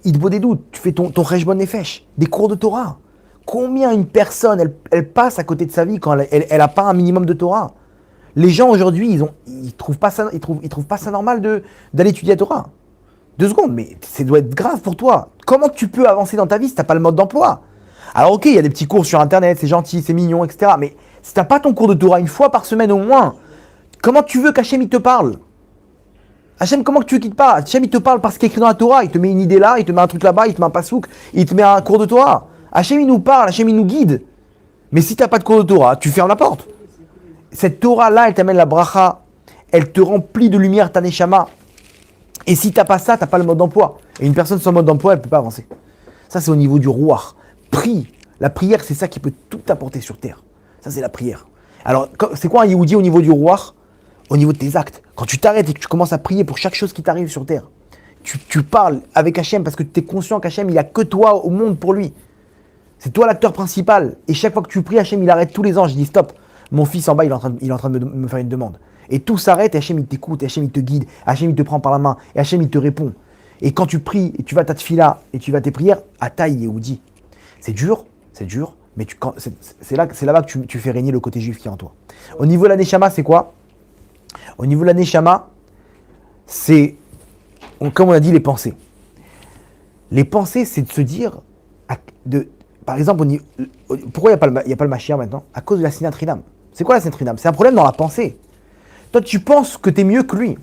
Idbo des doutes, tu fais ton Cheshbon Nefesh, des cours de Torah. Combien une personne, elle passe à côté de sa vie quand elle a pas un minimum de Torah? Les gens aujourd'hui, ils trouvent pas ça normal d'aller étudier la Torah. 2 secondes, mais ça doit être grave pour toi. Comment tu peux avancer dans ta vie si t'as pas le mode d'emploi? Alors ok, il y a des petits cours sur internet, c'est gentil, c'est mignon, etc. Mais si t'as pas ton cours de Torah une fois par semaine au moins, comment tu veux qu'Hachem il te parle? Hachem, comment tu veux qu'il te parle? Hachem il te parle parce qu'il est écrit dans la Torah, il te met une idée là, il te met un truc là-bas, il te met un pasouk, il te met un cours de Torah. Hachem il nous parle, Hachem il nous guide. Mais si tu n'as pas de cours de Torah, tu fermes la porte. Cette Torah-là, elle t'amène la bracha, elle te remplit de lumière ta neshama. Et si tu n'as pas ça, tu n'as pas le mode d'emploi. Et une personne sans mode d'emploi, elle ne peut pas avancer. Ça, c'est au niveau du rouar. Prie. La prière, c'est ça qui peut tout apporter sur terre. Ça, c'est la prière. Alors, c'est quoi un Yehudi au niveau du rouar? Au niveau de tes actes. Quand tu t'arrêtes et que tu commences à prier pour chaque chose qui t'arrive sur terre, tu parles avec Hachem parce que tu es conscient qu'Hachem, il n'y a que toi au monde pour lui. C'est toi l'acteur principal. Et chaque fois que tu pries, Hachem, il arrête tous les anges. Il dit stop, mon fils en bas, il est en train de me faire une demande. Et tout s'arrête et Hachem, il t'écoute, et Hachem, il te guide, Hachem, il te prend par la main, et Hachem, il te répond. Et quand tu pries, et tu vas à ta tefila, et tu vas à tes prières, Ataï Yehudi. C'est dur, mais c'est là-bas que tu fais régner le côté juif qui est en toi. Au niveau de la neshama, c'est quoi? Au niveau de la Neshama, c'est, comme on a dit, les pensées. Les pensées, c'est de se dire, par exemple, pourquoi il n'y a pas le Mashiach maintenant? À cause de la Sinat Rinam. C'est quoi la Sinat Rinam? C'est un problème dans la pensée. Toi, tu penses que tu es mieux que lui.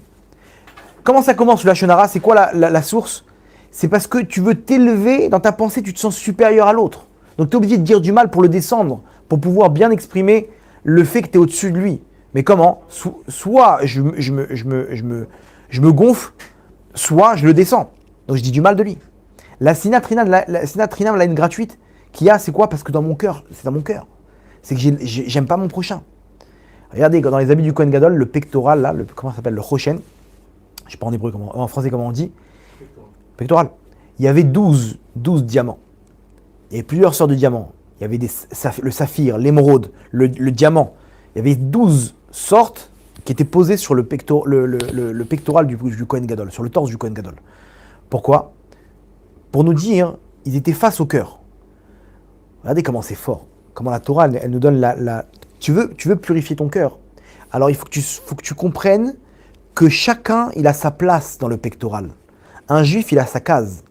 Comment ça commence le Lachon Hara? C'est quoi la source? C'est parce que tu veux t'élever dans ta pensée, tu te sens supérieur à l'autre. Donc tu es obligé de dire du mal pour le descendre, pour pouvoir bien exprimer le fait que tu es au-dessus de lui. Mais comment? Soit je me gonfle, soit je le descends. Donc je dis du mal de lui. La Sinat Rinam, la haine gratuite qu'il y a, c'est quoi? Parce que dans mon cœur, c'est dans mon cœur. C'est que j'aime pas mon prochain. Regardez, dans les habits du Kohen Gadol, le pectoral, là, comment ça s'appelle? Le Choshen. Je ne sais pas en hébreu, en français comment on dit. Pectoral. Il y avait 12 diamants. Il y avait plusieurs sortes de diamants. Il y avait le saphir, l'émeraude, le diamant. Il y avait 12 sortes qui étaient posées sur le pectoral du Kohen Gadol, sur le torse du Kohen Gadol. Pourquoi? Pour nous dire, ils étaient face au cœur. Regardez comment c'est fort. Comment la Torah, elle nous donne Tu veux purifier ton cœur. Alors il faut que tu comprennes que chacun, il a sa place dans le pectoral. Un juif, il a sa case.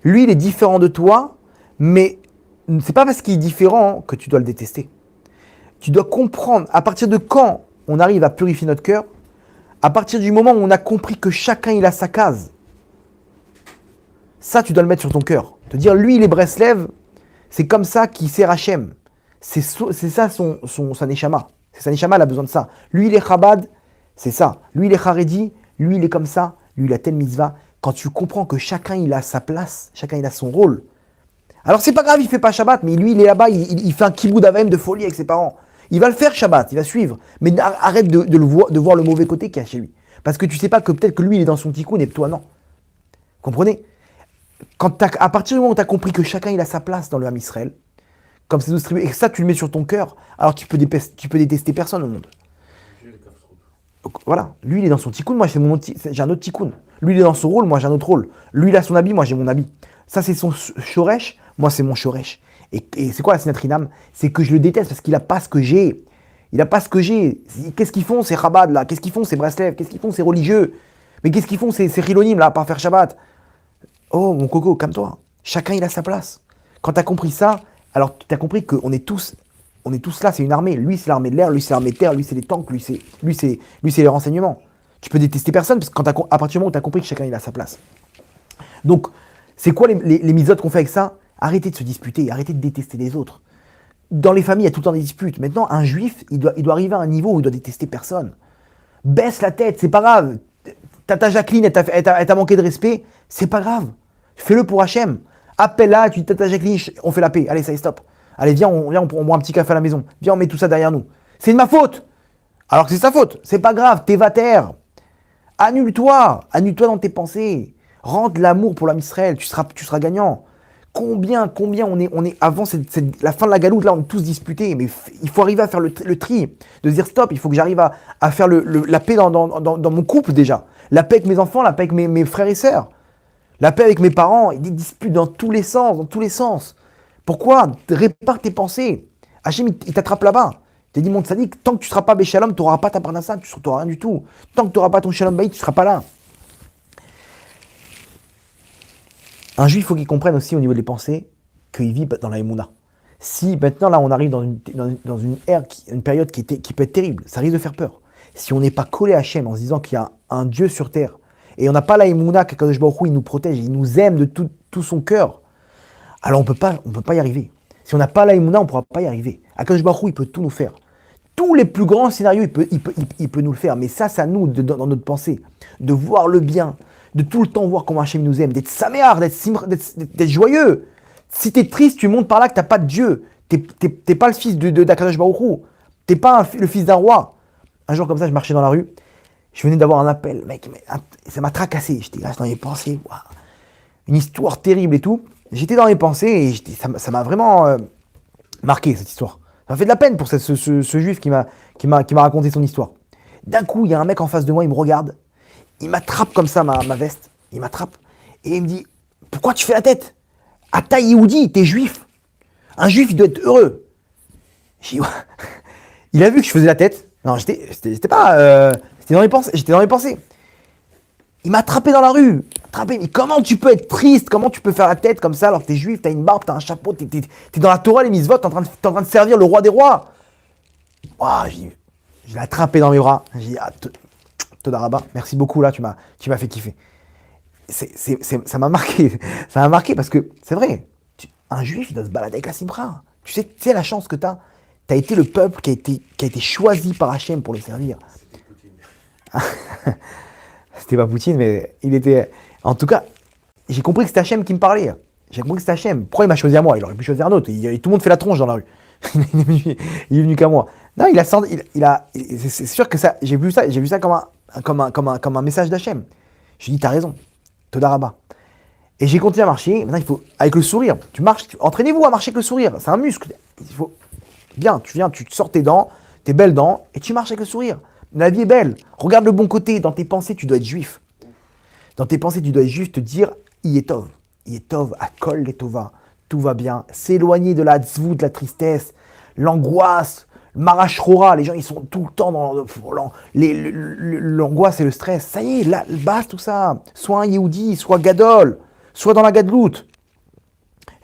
Lui, il est différent de toi, mais c'est pas parce qu'il est différent que tu dois le détester. Tu dois comprendre, à partir de quand on arrive à purifier notre cœur, à partir du moment où on a compris que chacun, il a sa case. Ça, tu dois le mettre sur ton cœur. Te dire, lui, il est Breslev, c'est comme ça qu'il sert Hachem. C'est ça sa Neshama. C'est sa Neshama, elle a besoin de ça. Lui, il est Chabad, c'est ça. Lui, il est Haredi, lui, il est comme ça. Lui, il a telle mitzvah. Quand tu comprends que chacun, il a sa place, chacun, il a son rôle. Alors, c'est pas grave, il fait pas Shabbat, mais lui, il est là-bas, il fait un kiboud avem de folie avec ses parents. Il va le faire Shabbat, il va suivre. Mais arrête de voir le mauvais côté qu'il y a chez lui. Parce que tu sais pas que peut-être que lui, il est dans son tikkun et toi, non. Comprenez? À partir du moment où tu as compris que chacun, il a sa place dans le Ham Israël, comme c'est distribué, et que ça, tu le mets sur ton cœur, alors tu peux détester personne au monde. Donc, voilà, lui, il est dans son tikkun, moi, j'ai un autre tikkun. Lui, il est dans son rôle, moi, j'ai un autre rôle. Lui, il a son habit, moi, j'ai mon habit. Ça, c'est son shoresh, moi, c'est mon shoresh. Et c'est quoi la Sinat Rinam? C'est que je le déteste parce qu'il n'a pas ce que j'ai. Il n'a pas ce que j'ai. Qu'est-ce qu'ils font, ces Chabad, là? Qu'est-ce qu'ils font, ces Breslev? Qu'est-ce qu'ils font, ces religieux? Mais qu'est-ce qu'ils font, ces Chilonim, là, à part faire Shabbat? Oh, mon coco, calme-toi. Chacun, il a sa place. Quand tu as compris ça, alors tu as compris qu'on est tous là, c'est une armée. Lui, c'est l'armée de l'air, lui, c'est l'armée de terre, lui, c'est les tanks, lui, c'est les renseignements. Tu peux détester personne parce qu'à partir du moment où tu as compris que chacun, il a sa place. Donc, c'est quoi les misotes qu'on fait avec ça? Arrêtez de se disputer, arrêtez de détester les autres. Dans les familles, il y a tout le temps des disputes. Maintenant, un juif, il doit arriver à un niveau où il doit détester personne. Baisse la tête, c'est pas grave. Ta Jacqueline, elle t'a manqué de respect, c'est pas grave. Fais-le pour Hachem. Appelle-la, tu dis Tata Jacqueline, on fait la paix. Allez, ça y est, stop. Allez, viens, on boit un petit café à la maison. Viens, on met tout ça derrière nous. C'est de ma faute. Alors que c'est sa faute. C'est pas grave, t'es vater. Annule-toi dans tes pensées. Rentre l'amour pour l'âme Israël, tu seras gagnant. Combien on est avant la fin de la galoute, là, on est tous disputés. Mais il faut arriver à faire le tri. De se dire stop, il faut que j'arrive à faire la paix dans mon couple déjà. La paix avec mes enfants, la paix avec mes frères et sœurs. La paix avec mes parents, il y a des disputes dans tous les sens. Pourquoi? Répare tes pensées. Hachem, il t'attrape là-bas. Il t'a dit, mon tzaddik, tant que tu ne seras pas Béchalom, tu n'auras pas ta parnassa, tu n'auras rien du tout. Tant que tu n'auras pas ton Shalom Bayit, tu ne seras pas là. Un juif, il faut qu'il comprenne aussi au niveau des pensées qu'il vit dans la Emouna. Si maintenant, là, on arrive dans une ère, une période qui peut être terrible, ça risque de faire peur. Si on n'est pas collé à Hachem en se disant qu'il y a un Dieu sur terre, et on n'a pas la Emouna, qu'Akadosh Baruch Hu, il nous protège, il nous aime de tout son cœur, alors on peut pas y arriver. Si on n'a pas la Emouna, on ne pourra pas y arriver. Akadosh Baruch Hu, il peut tout nous faire. Tous les plus grands scénarios, il peut nous le faire. Mais ça, c'est à nous, dans notre pensée, de voir le bien, de tout le temps voir comment Hachem nous aime, d'être saméar, d'être joyeux. Si tu es triste, tu montes par là que tu n'as pas de Dieu. T'es pas le fils d'Akadosh Baruch Hu. Tu n'es pas le fils d'un roi. Un jour comme ça, je marchais dans la rue. Je venais d'avoir un appel, mec, ça m'a tracassé. J'étais là dans mes pensées, wow. Une histoire terrible et tout. J'étais dans mes pensées et ça m'a vraiment marqué cette histoire. Ça m'a fait de la peine pour ce juif qui m'a raconté son histoire. D'un coup, il y a un mec en face de moi, il me regarde, il m'attrape comme ça ma veste, il m'attrape et il me dit, pourquoi tu fais la tête? Ata Yehoudi, t'es juif. Un juif, il doit être heureux. J'ai dit, ouais. Il a vu que je faisais la tête. Non, c'était J'étais dans mes pensées. Il m'a attrapé dans la rue. Attrapé. Mais comment tu peux être triste? Comment tu peux faire la tête comme ça alors que t'es juif, t'as une barbe, t'as un chapeau, t'es dans la Torah, les mitzvot, t'es en train de servir le roi des rois. Ouah, je l'ai attrapé dans mes bras. J'ai dit, Toda Rabba, merci beaucoup là, tu m'as fait kiffer. Ça m'a marqué. Ça m'a marqué parce que c'est vrai. Un juif, il doit se balader avec la simra. Tu sais la chance que t'as. T'as été le peuple qui a été choisi par Hachem pour le servir. C'était pas Poutine, mais il était... En tout cas, j'ai compris que c'était Hachem qui me parlait. J'ai compris que c'était Hachem. Pourquoi il m'a choisi à moi? Il aurait pu choisir un autre. Tout le monde fait la tronche dans la rue. Il est venu qu'à moi. Non, c'est sûr que ça, j'ai vu ça comme un message d'Hachem. J'ai dit, t'as raison. Toda Rabba. Et j'ai continué à marcher. Maintenant, il faut, avec le sourire. Tu marches, entraînez-vous à marcher avec le sourire. C'est un muscle. Il faut, bien, tu te sors tes dents, tes belles dents, et tu marches avec le sourire. La vie est belle. Regarde le bon côté. Dans tes pensées, tu dois être juif. Dans tes pensées, tu dois être juif, te dire, Yetov, Akol Letova. Tout va bien. S'éloigner de la tzvut, de la tristesse, l'angoisse, le marachrora. Les gens, ils sont tout le temps dans l'angoisse et le stress. Ça y est, là, base tout ça. Sois un Yehudi, sois Gadol, sois dans la Gadlout.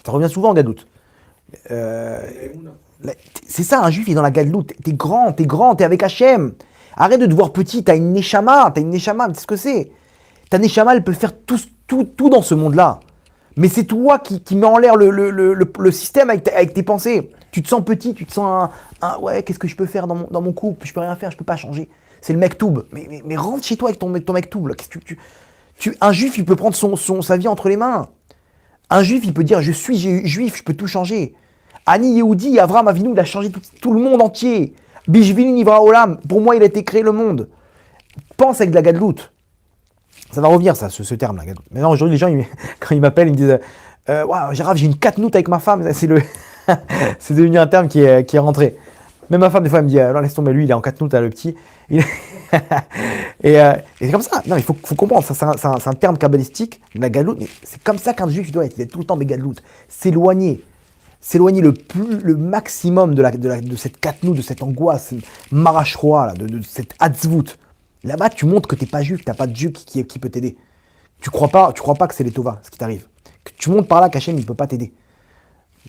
Ça revient souvent en Gadlout. C'est ça, un juif, il est dans la Gadlout. T'es grand, t'es avec Hachem. Arrête de te voir petit, t'as une neshama, tu sais ce que c'est. Ta neshama, elle peut faire tout dans ce monde-là. Mais c'est toi qui mets en l'air le système avec tes pensées. Tu te sens petit, tu te sens ouais, qu'est-ce que je peux faire dans mon couple? Je peux rien faire, je peux pas changer. C'est le mektoub. Mais rentre chez toi avec ton mektoub. Là. Un juif, il peut prendre sa vie entre les mains. Un juif, il peut dire, je suis juif, je peux tout changer. Ani Yehudi, Avram Avinu, il a changé tout le monde entier. Bishvili Nivra Olam, pour moi, il a été créé le monde. Pense avec de la gadlout. Ça va revenir, ça, ce terme, la gadlout. Maintenant, aujourd'hui, les gens, quand ils m'appellent, ils me disent wow, Gérard, j'ai une katnout avec ma femme. C'est devenu un terme qui est rentré. Même ma femme, des fois, elle me dit non, laisse tomber, lui, il est en katnout, le petit. Et c'est comme ça. Non, il faut comprendre, ça, c'est un terme kabbalistique, la gadlout, mais c'est comme ça qu'un juif doit être. Il est tout le temps des gadlout. S'éloigner le maximum de cette katnout, de cette angoisse, marachroa, de cette atzvut. Là-bas, tu montres que tu n'es pas juif, que tu n'as pas de Dieu qui peut t'aider. Tu crois pas que c'est les Tova, ce qui t'arrive. Que tu montres par là qu'Hachem, il ne peut pas t'aider.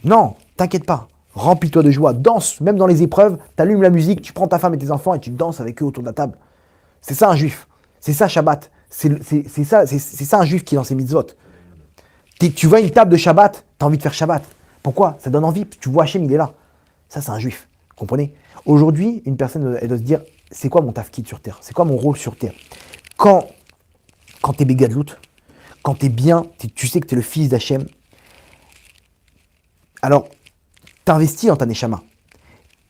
Non, t'inquiète pas. Remplis-toi de joie. Danse, même dans les épreuves, t'allumes la musique, tu prends ta femme et tes enfants et tu danses avec eux autour de la table. C'est ça un juif. C'est ça Shabbat. C'est ça un juif qui est dans ses mitzvot. Tu vois une table de Shabbat, tu as envie de faire Shabbat. Pourquoi? Ça donne envie. Tu vois Hachem, il est là. Ça, c'est un juif. Vous comprenez? Aujourd'hui, une personne, elle doit se dire, c'est quoi mon tafkid sur terre? C'est quoi mon rôle sur terre? Quand t'es bégadlout, quand t'es bien, tu sais que t'es le fils d'Hachem, alors, t'investis dans ta neshama.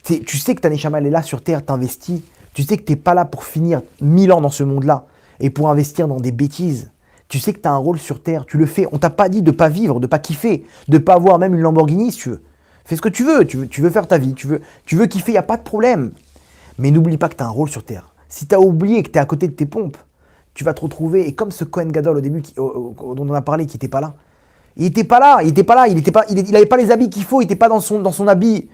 Tu sais que ta neshama, elle est là sur terre, t'investis. Tu sais que t'es pas là pour finir 1000 ans dans ce monde-là et pour investir dans des bêtises. Tu sais que t'as un rôle sur terre, tu le fais. On t'a pas dit de pas vivre, de pas kiffer, de pas avoir même une Lamborghini si tu veux. Fais ce que tu veux faire ta vie, tu veux kiffer, y a pas de problème. Mais n'oublie pas que t'as un rôle sur terre. Si t'as oublié que t'es à côté de tes pompes, tu vas te retrouver, et comme ce Kohen Gadol au début dont on a parlé, qui était pas là, il n'avait pas les habits qu'il faut, il n'était pas dans son habit.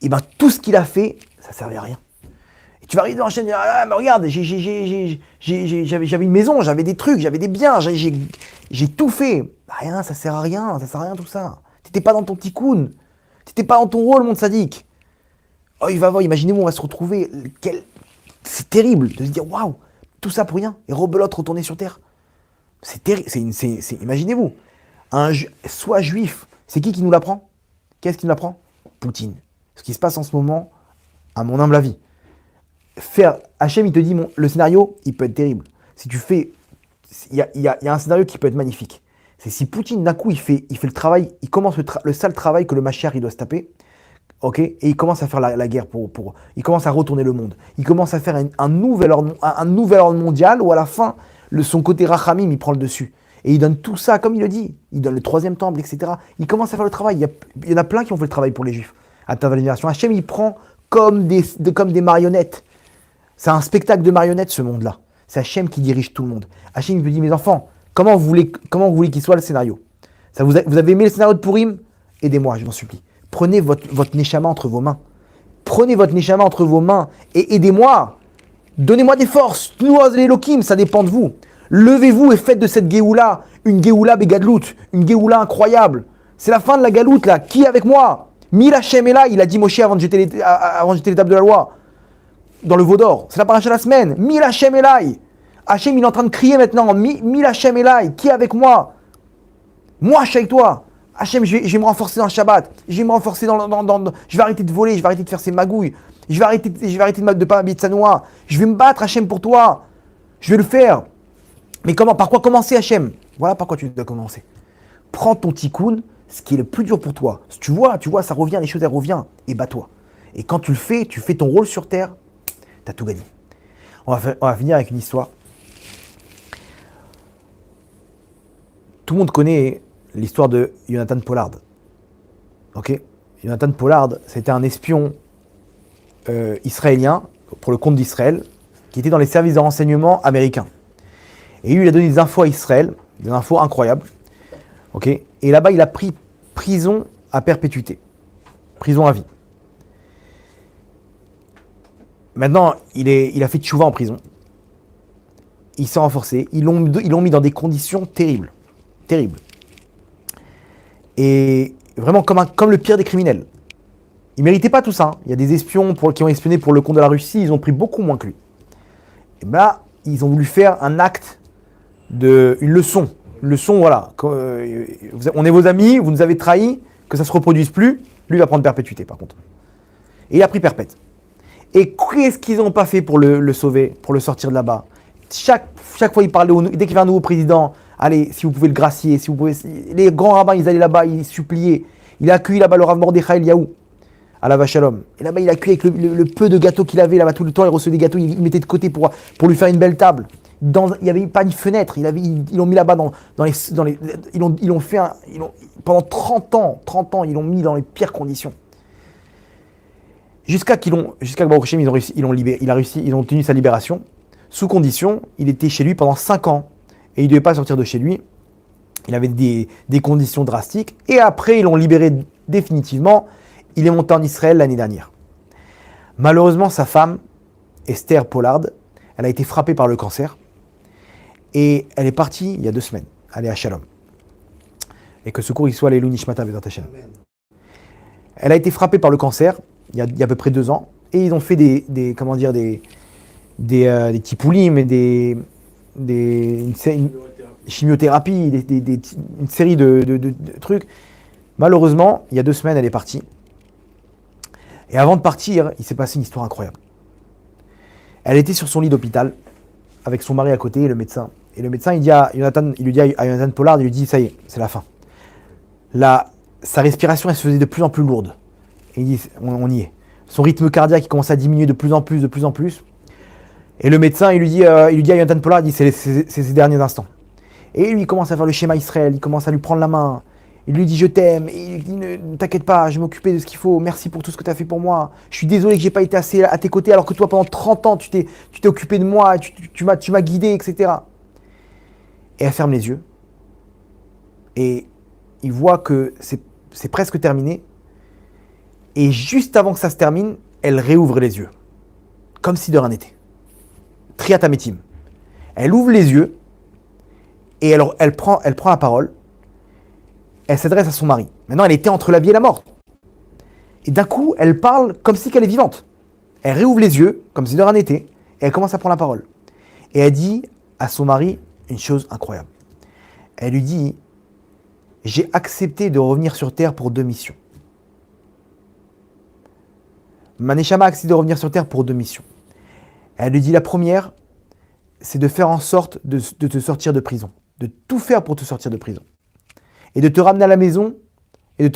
Et bien tout ce qu'il a fait, ça ne servait à rien. Et tu vas arriver dans la chaîne et dire, ah, mais regarde, j'avais une maison, j'avais des trucs, j'avais des biens, j'ai tout fait. Rien, ça sert à rien tout ça. Tu n'étais pas dans ton tikkun, tu n'étais pas dans ton rôle, mon tzaddik. Oh, imaginez-vous, on va se retrouver. C'est terrible de se dire, waouh, tout ça pour rien. Et rebelote retourner sur terre. C'est terrible, imaginez-vous. Sois juif, c'est qui nous l'apprend? Qu'est-ce qui nous l'apprend? Poutine. Ce qui se passe en ce moment, à mon humble avis. Hachem, il te dit, le scénario, il peut être terrible. Si tu fais, il y a un scénario qui peut être magnifique. C'est si Poutine, d'un coup, il fait le travail, il commence le sale travail que le Mashiach, il doit se taper, ok, et il commence à faire la guerre il commence à retourner le monde. Il commence à faire un nouvel ordre mondial où à la fin, son côté rachamim, il prend le dessus. Et il donne tout ça, comme il le dit. Il donne le troisième temple, etc. Il commence à faire le travail. Il y en a plein qui ont fait le travail pour les Juifs. À ta validation. Hachem, il prend comme des marionnettes. C'est un spectacle de marionnettes, ce monde-là. C'est Hachem qui dirige tout le monde. Hachem, il me dit, mes enfants, comment vous voulez qu'il soit le scénario? Vous avez aimé le scénario de Purim? Aidez-moi, je m'en supplie. Prenez votre neshama entre vos mains. Prenez votre neshama entre vos mains et aidez-moi. Donnez-moi des forces. Nous, l'Elohim, ça dépend de vous. Levez-vous et faites de cette Géoula une Géoula Begadlout, une Géoula incroyable. C'est la fin de la Galoute là. Qui est avec moi? Mil Hashem est là, il a dit Moshe avant de jeter l'étape de la loi. Dans le veau d'or. C'est la paracha de la semaine. Mil Hashem est là. Hashem, il est en train de crier maintenant. Mil Hashem est là. Qui est avec moi? Moi, je suis avec toi. Hashem, je vais me renforcer dans le Shabbat. Je vais me renforcer je vais arrêter de voler. Je vais arrêter de faire ces magouilles. Je vais arrêter de pas m'habiller de Sanoa. Je vais me battre, Hashem, pour toi. Je vais le faire. Mais comment? Par quoi commencer, Hashem? Voilà par quoi tu dois commencer. Prends ton tikkun, ce qui est le plus dur pour toi. Si tu vois, ça revient, les choses, elles reviennent. Et bats-toi. Et quand tu le fais, tu fais ton rôle sur terre, tu as tout gagné. On va finir avec une histoire. Tout le monde connaît l'histoire de Jonathan Pollard. Ok? Jonathan Pollard, c'était un espion israélien, pour le compte d'Israël, qui était dans les services de renseignement américains. Et lui, il a donné des infos à Israël, des infos incroyables. Okay, et là-bas, il a pris prison à perpétuité. Prison à vie. Maintenant, il a fait tchouva en prison. Il s'est renforcé. Ils l'ont mis dans des conditions terribles. Terribles. Et vraiment comme le pire des criminels. Il ne méritait pas tout ça. Il y a des espions qui ont espionné pour le compte de la Russie, ils ont pris beaucoup moins que lui. Et bien là, ils ont voulu faire un acte une leçon. Une leçon, voilà. On est vos amis, vous nous avez trahis, que ça ne se reproduise plus. Lui va prendre perpétuité, par contre. Et il a pris perpète. Et qu'est-ce qu'ils n'ont pas fait pour le sauver, pour le sortir de là-bas? Chaque fois, il parlait, dès qu'il y avait un nouveau président, allez, si vous pouvez le gracier, si vous pouvez. Les grands rabbins, ils allaient là-bas, ils suppliaient. Il a accueilli là-bas le Rav Mordechai Eliaou, à la Vachalom. Et là-bas, il a accueilli avec le peu de gâteaux qu'il avait là-bas tout le temps. Il recevait des gâteaux, il mettait de côté pour lui faire une belle table. Il n'y avait pas une fenêtre. Ils l'ont mis là-bas pendant 30 ans, ils l'ont mis dans les pires conditions. Jusqu'à que Baruch Hashem, ils ont obtenu sa libération. Sous condition, il était chez lui pendant 5 ans. Et il ne devait pas sortir de chez lui. Il avait des conditions drastiques. Et après, ils l'ont libéré définitivement. Il est monté en Israël l'année dernière. Malheureusement, sa femme, Esther Pollard, elle a été frappée par le cancer. Et elle est partie il y a 2 semaines. Elle est à Shalom. Et que secours il soit les Nishmata Bezat Hashem. Elle a été frappée par le cancer il y a à peu près 2 ans. Et ils ont fait des tipoulim et une chimiothérapie, une série de trucs. Malheureusement, il y a 2 semaines, elle est partie. Et avant de partir, il s'est passé une histoire incroyable. Elle était sur son lit d'hôpital, avec son mari à côté et le médecin. Et le médecin, il lui dit à Jonathan Pollard, il lui dit, ça y est, c'est la fin. Sa respiration, elle se faisait de plus en plus lourde. Et il dit, on y est. Son rythme cardiaque, il commence à diminuer de plus en plus. Et le médecin, il lui dit à Jonathan Pollard, il dit, c'est ses derniers instants. Et lui, il commence à faire le schéma Israël, il commence à lui prendre la main. Il lui dit, je t'aime. Et il dit, ne t'inquiète pas, je vais m'occuper de ce qu'il faut. Merci pour tout ce que tu as fait pour moi. Je suis désolé que j'ai pas été assez à tes côtés, alors que toi, pendant 30 ans, tu t'es occupé de moi, tu m'as guidé, etc. Et elle ferme les yeux. Et il voit que c'est presque terminé. Et juste avant que ça se termine, elle réouvre les yeux. Comme si de rien n'était. Triatamétim. Elle ouvre les yeux et elle prend la parole. Elle s'adresse à son mari. Maintenant, elle était entre la vie et la mort. Et d'un coup, elle parle comme si qu'elle est vivante. Elle réouvre les yeux, comme si de rien n'était, et elle commence à prendre la parole. Et elle dit à son mari une chose incroyable. Elle lui dit, j'ai accepté de revenir sur Terre pour 2 missions. Ma neshama a accepté de revenir sur Terre pour 2 missions. Elle lui dit, la première, c'est de faire en sorte de te sortir de prison. De tout faire pour te sortir de prison. Et de te ramener à la maison, Elle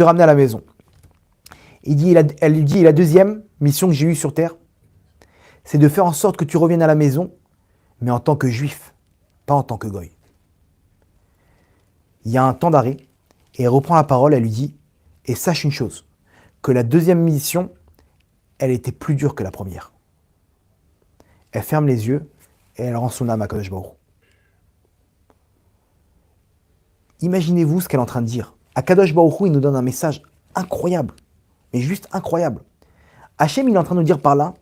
lui dit, la deuxième mission que j'ai eue sur Terre, c'est de faire en sorte que tu reviennes à la maison, mais en tant que juif, pas en tant que goy. Il y a un temps d'arrêt, et elle reprend la parole, elle lui dit, et sache une chose, que la deuxième mission, elle était plus dure que la première. Elle ferme les yeux, et elle rend son âme à Kadosh Baruch Hu. Imaginez-vous ce qu'elle est en train de dire. Akadosh Baruch Hu, il nous donne un message incroyable, mais juste incroyable. Hachem, il est en train de nous dire par là,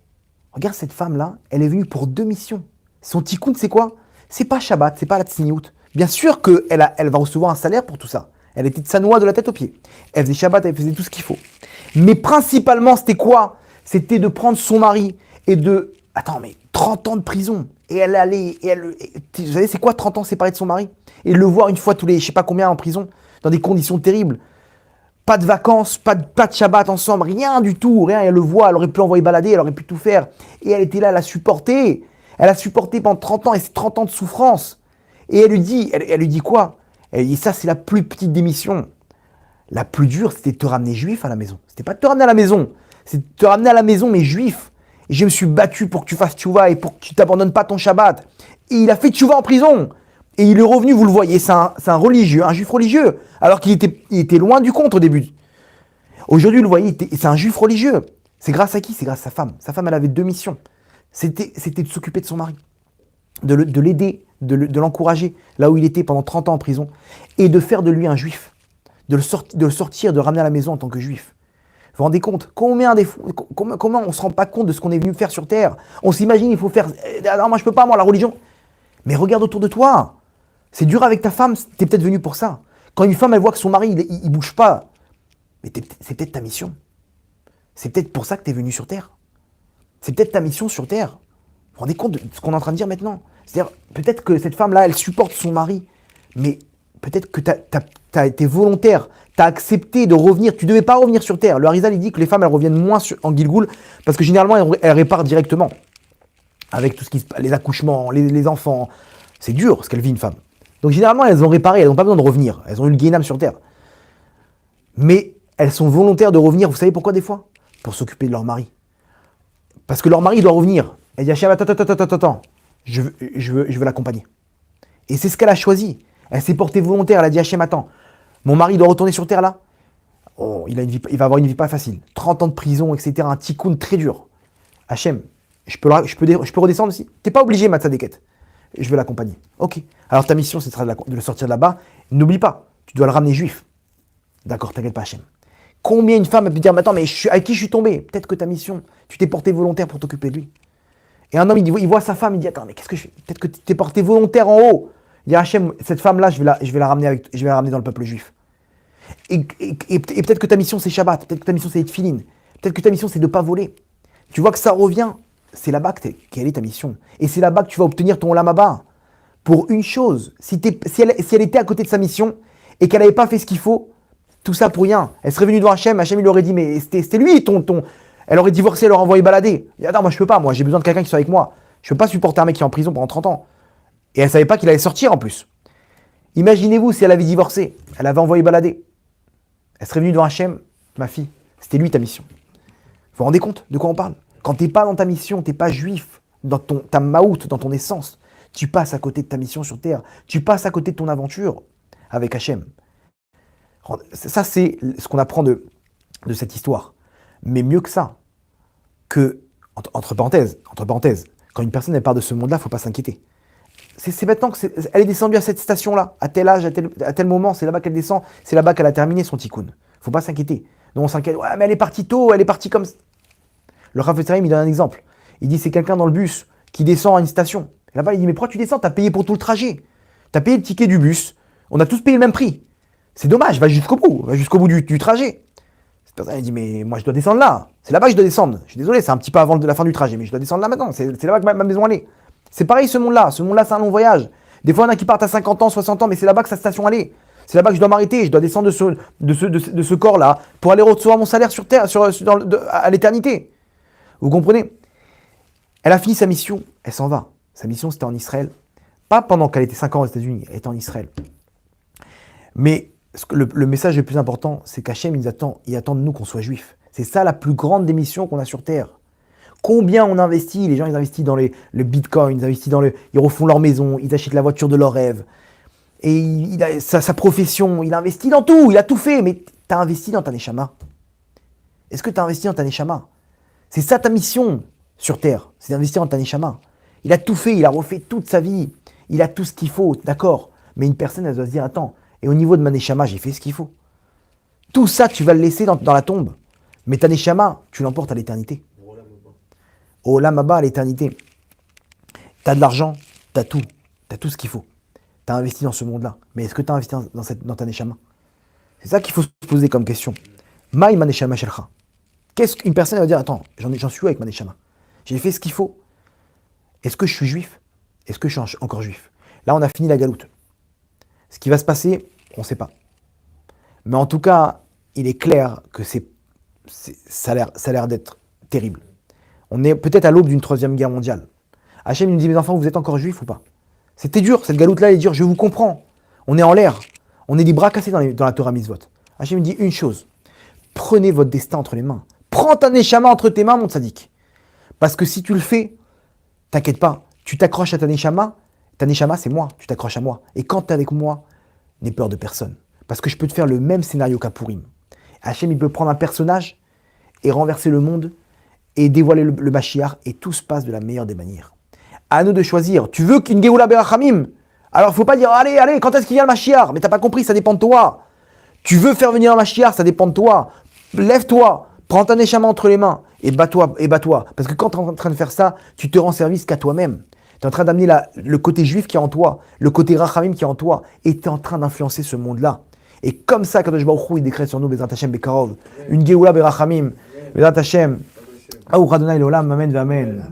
Regarde cette femme-là, elle est venue pour 2 missions. Son tikkun, c'est quoi? C'est pas Shabbat, c'est pas la tsniout. Bien sûr qu'elle va recevoir un salaire pour tout ça. Elle était tsanoua de la tête aux pieds. Elle faisait Shabbat, elle faisait tout ce qu'il faut. Mais principalement, c'était quoi? C'était de prendre son mari et de... Attends, mais 30 ans de prison. Et elle allait... vous savez, c'est quoi 30 ans séparée de son mari? Et le voir une fois tous les je sais pas combien en prison, dans des conditions terribles. Pas de vacances, pas de Shabbat ensemble, rien du tout, rien. Elle le voit, elle aurait pu l'envoyer balader, elle aurait pu tout faire. Et elle était là, elle a supporté. Elle a supporté pendant 30 ans, et c'est 30 ans de souffrance. Et elle lui dit quoi? Elle lui dit, ça c'est la plus petite des missions. La plus dure, c'était de te ramener juif à la maison. C'était pas de te ramener à la maison, c'est de te ramener à la maison, mais juif. Et je me suis battu pour que tu fasses tchouva et pour que tu t'abandonnes pas ton Shabbat. Et il a fait tchouva en prison. Et il est revenu, vous le voyez, c'est un religieux, un juif religieux. Alors qu'il était loin du compte au début. Aujourd'hui, vous le voyez, c'est un juif religieux. C'est grâce à qui? C'est grâce à sa femme. Sa femme, elle avait 2 missions. C'était de s'occuper de son mari, de l'aider, de l'encourager là où il était pendant 30 ans en prison, et de faire de lui un juif, de le sortir, de le ramener à la maison en tant que juif. Vous vous rendez compte? Comment on ne se rend pas compte de ce qu'on est venu faire sur terre? On s'imagine, il faut faire... Non, moi je peux pas, moi, la religion. Mais regarde autour de toi. C'est dur avec ta femme, t'es peut-être venu pour ça. Quand une femme, elle voit que son mari, il bouge pas, mais c'est peut-être ta mission. C'est peut-être pour ça que tu es venu sur Terre. C'est peut-être ta mission sur Terre. Vous vous rendez compte de ce qu'on est en train de dire maintenant? C'est-à-dire, peut-être que cette femme-là, elle supporte son mari, mais peut-être que tu as été volontaire, tu as accepté de revenir. Tu ne devais pas revenir sur Terre. Le Harizal, il dit que les femmes, elles reviennent moins en Gilgoul, parce que généralement, elles réparent directement. Avec tout ce qui se passe, les accouchements, les enfants. C'est dur ce qu'elle vit, une femme. Donc généralement, elles ont réparé, elles n'ont pas besoin de revenir. Elles ont eu le Guénam sur Terre. Mais elles sont volontaires de revenir. Vous savez pourquoi des fois? Pour s'occuper de leur mari. Parce que leur mari doit revenir. Elle dit, Hachem, attends. Je veux l'accompagner. Et c'est ce qu'elle a choisi. Elle s'est portée volontaire. Elle a dit, Hachem, attends, mon mari doit retourner sur Terre là. Oh, il va avoir une vie pas facile. 30 ans de prison, etc. Un tikkun très dur. Hachem, je peux redescendre aussi. T'es pas obligé, Matzadeket. Je veux l'accompagner. Ok. Alors ta mission, ce sera de le sortir de là-bas. N'oublie pas, tu dois le ramener juif. D'accord, t'inquiète pas, Hachem. Combien une femme a pu dire, mais attends, mais avec qui je suis tombé? Peut-être que ta mission, tu t'es porté volontaire pour t'occuper de lui. Et un homme, il voit sa femme, il dit, attends, mais qu'est-ce que je fais? Peut-être que tu t'es porté volontaire en haut. Il dit, Hachem, cette femme-là, je vais la ramener dans le peuple juif. Et peut-être que ta mission, c'est Shabbat. Peut-être que ta mission, c'est Tfilin. Peut-être que ta mission, c'est de ne pas voler. Tu vois que ça revient. C'est là-bas quelle est ta mission. Et c'est là-bas que tu vas obtenir ton lama-bas. Pour une chose, si elle était à côté de sa mission et qu'elle n'avait pas fait ce qu'il faut, tout ça pour rien. Elle serait venue devant Hachem, Hachem il aurait dit, mais c'était lui ton... Elle aurait divorcé, elle aurait envoyé balader. Il dit, attends, moi je peux pas, moi j'ai besoin de quelqu'un qui soit avec moi. Je peux pas supporter un mec qui est en prison pendant 30 ans. Et elle savait pas qu'il allait sortir en plus. Imaginez-vous si elle avait divorcé, elle avait envoyé balader. Elle serait venue devant Hachem, ma fille, c'était lui ta mission. Vous vous rendez compte de quoi on parle? Quand t'es pas dans ta mission, t'es pas juif, dans ta maout, dans ton essence, tu passes à côté de ta mission sur terre, tu passes à côté de ton aventure avec Hachem. Ça, c'est ce qu'on apprend de cette histoire. Mais mieux que ça, entre parenthèses, quand une personne elle part de ce monde-là, il ne faut pas s'inquiéter. C'est maintenant qu'elle est descendue à cette station-là, à tel âge, à tel moment, c'est là-bas qu'elle descend, c'est là-bas qu'elle a terminé son tikkun. Il ne faut pas s'inquiéter. Non, on s'inquiète, ouais, mais elle est partie tôt, elle est partie comme... Le Rav Etzaïm, il donne un exemple. Il dit, c'est quelqu'un dans le bus qui descend à une station. Et là-bas, il dit, mais pourquoi tu descends? Tu as payé pour tout le trajet. Tu as payé le ticket du bus. On a tous payé le même prix. C'est dommage, va jusqu'au bout du trajet. Cette personne, elle dit, mais moi, je dois descendre là. C'est là-bas que je dois descendre. Je suis désolé, c'est un petit peu avant la fin du trajet, mais je dois descendre là maintenant. C'est là-bas que ma maison allait. C'est pareil, ce monde-là. Ce monde-là, c'est un long voyage. Des fois, il y en a qui partent à 50 ans, 60 ans, mais c'est là-bas que sa station allait. C'est là-bas que je dois m'arrêter. Je dois descendre de ce corps-là pour aller recevoir mon salaire sur terre, à l'éternité. Vous comprenez? Elle a fini sa mission, elle s'en va. Sa mission, c'était en Israël. Pas pendant qu'elle était 5 ans aux États-Unis, elle était en Israël. Mais le message le plus important, c'est qu'Hachem, il attend de nous qu'on soit juifs. C'est ça la plus grande des missions qu'on a sur Terre. Combien on investit? Les gens, ils investissent dans le bitcoin, ils investissent ils refont leur maison, ils achètent la voiture de leur rêve. Et il a sa profession, il a investi dans tout, il a tout fait. Mais tu as investi dans ta neshama. Est-ce que tu as investi dans ta neshama? C'est ça ta mission sur Terre, c'est d'investir dans ta neshama. Il a tout fait, il a refait toute sa vie, il a tout ce qu'il faut, d'accord. Mais une personne, elle doit se dire, attends, et au niveau de ma neshama, j'ai fait ce qu'il faut. Tout ça, tu vas le laisser dans la tombe. Mais ta neshama, tu l'emportes à l'éternité. au Olam Haba, à l'éternité. Tu as de l'argent, tu as tout. Tu as tout ce qu'il faut. Tu as investi dans ce monde-là. Mais est-ce que tu as investi dans ta neshama? C'est ça qu'il faut se poser comme question. Maï ma neshama shelcha. Qu'est-ce qu'une personne va dire? Attends, j'en suis où avec ma neshama? J'ai fait ce qu'il faut. Est-ce que je suis juif? Est-ce que je suis encore juif? Là, on a fini la galoute. Ce qui va se passer, on ne sait pas. Mais en tout cas, il est clair que ça a l'air d'être terrible. On est peut-être à l'aube d'une troisième guerre mondiale. Hachem nous dit, mes enfants, vous êtes encore juifs ou pas? C'était dur, cette galoute-là, elle est dure, je vous comprends. On est en l'air. On est des bras cassés dans la Torah Mitzvot. Hachem me dit une chose. Prenez votre destin entre les mains. Prends ta neshama entre tes mains, mon tzaddik. Parce que si tu le fais, t'inquiète pas, tu t'accroches à ta neshama, c'est moi, tu t'accroches à moi. Et quand tu es avec moi, n'aie peur de personne. Parce que je peux te faire le même scénario qu'Apurim. Hachem, il peut prendre un personnage et renverser le monde et dévoiler le Mashiach et tout se passe de la meilleure des manières. À nous de choisir. Tu veux qu'une Géoula Berachamim? Alors, il ne faut pas dire, allez, quand est-ce qu'il vient le Mashiach? Mais tu n'as pas compris, ça dépend de toi. Tu veux faire venir le Mashiach, ça dépend de toi. Lève-toi, prends ta neshama entre les mains et bats-toi. Parce que quand tu es en train de faire ça, tu te rends service qu'à toi-même. Tu es en train d'amener le côté juif qui est en toi, le côté rachamim qui est en toi, et tu es en train d'influencer ce monde-là. Et comme ça, Kadosh Baruch Hu, il décrète sur nous, Bezrat Hashem Bekarov, une Géoula Berachamim, Bezrat Hashem, Aou Adonai L'Olam, Amen, Amen.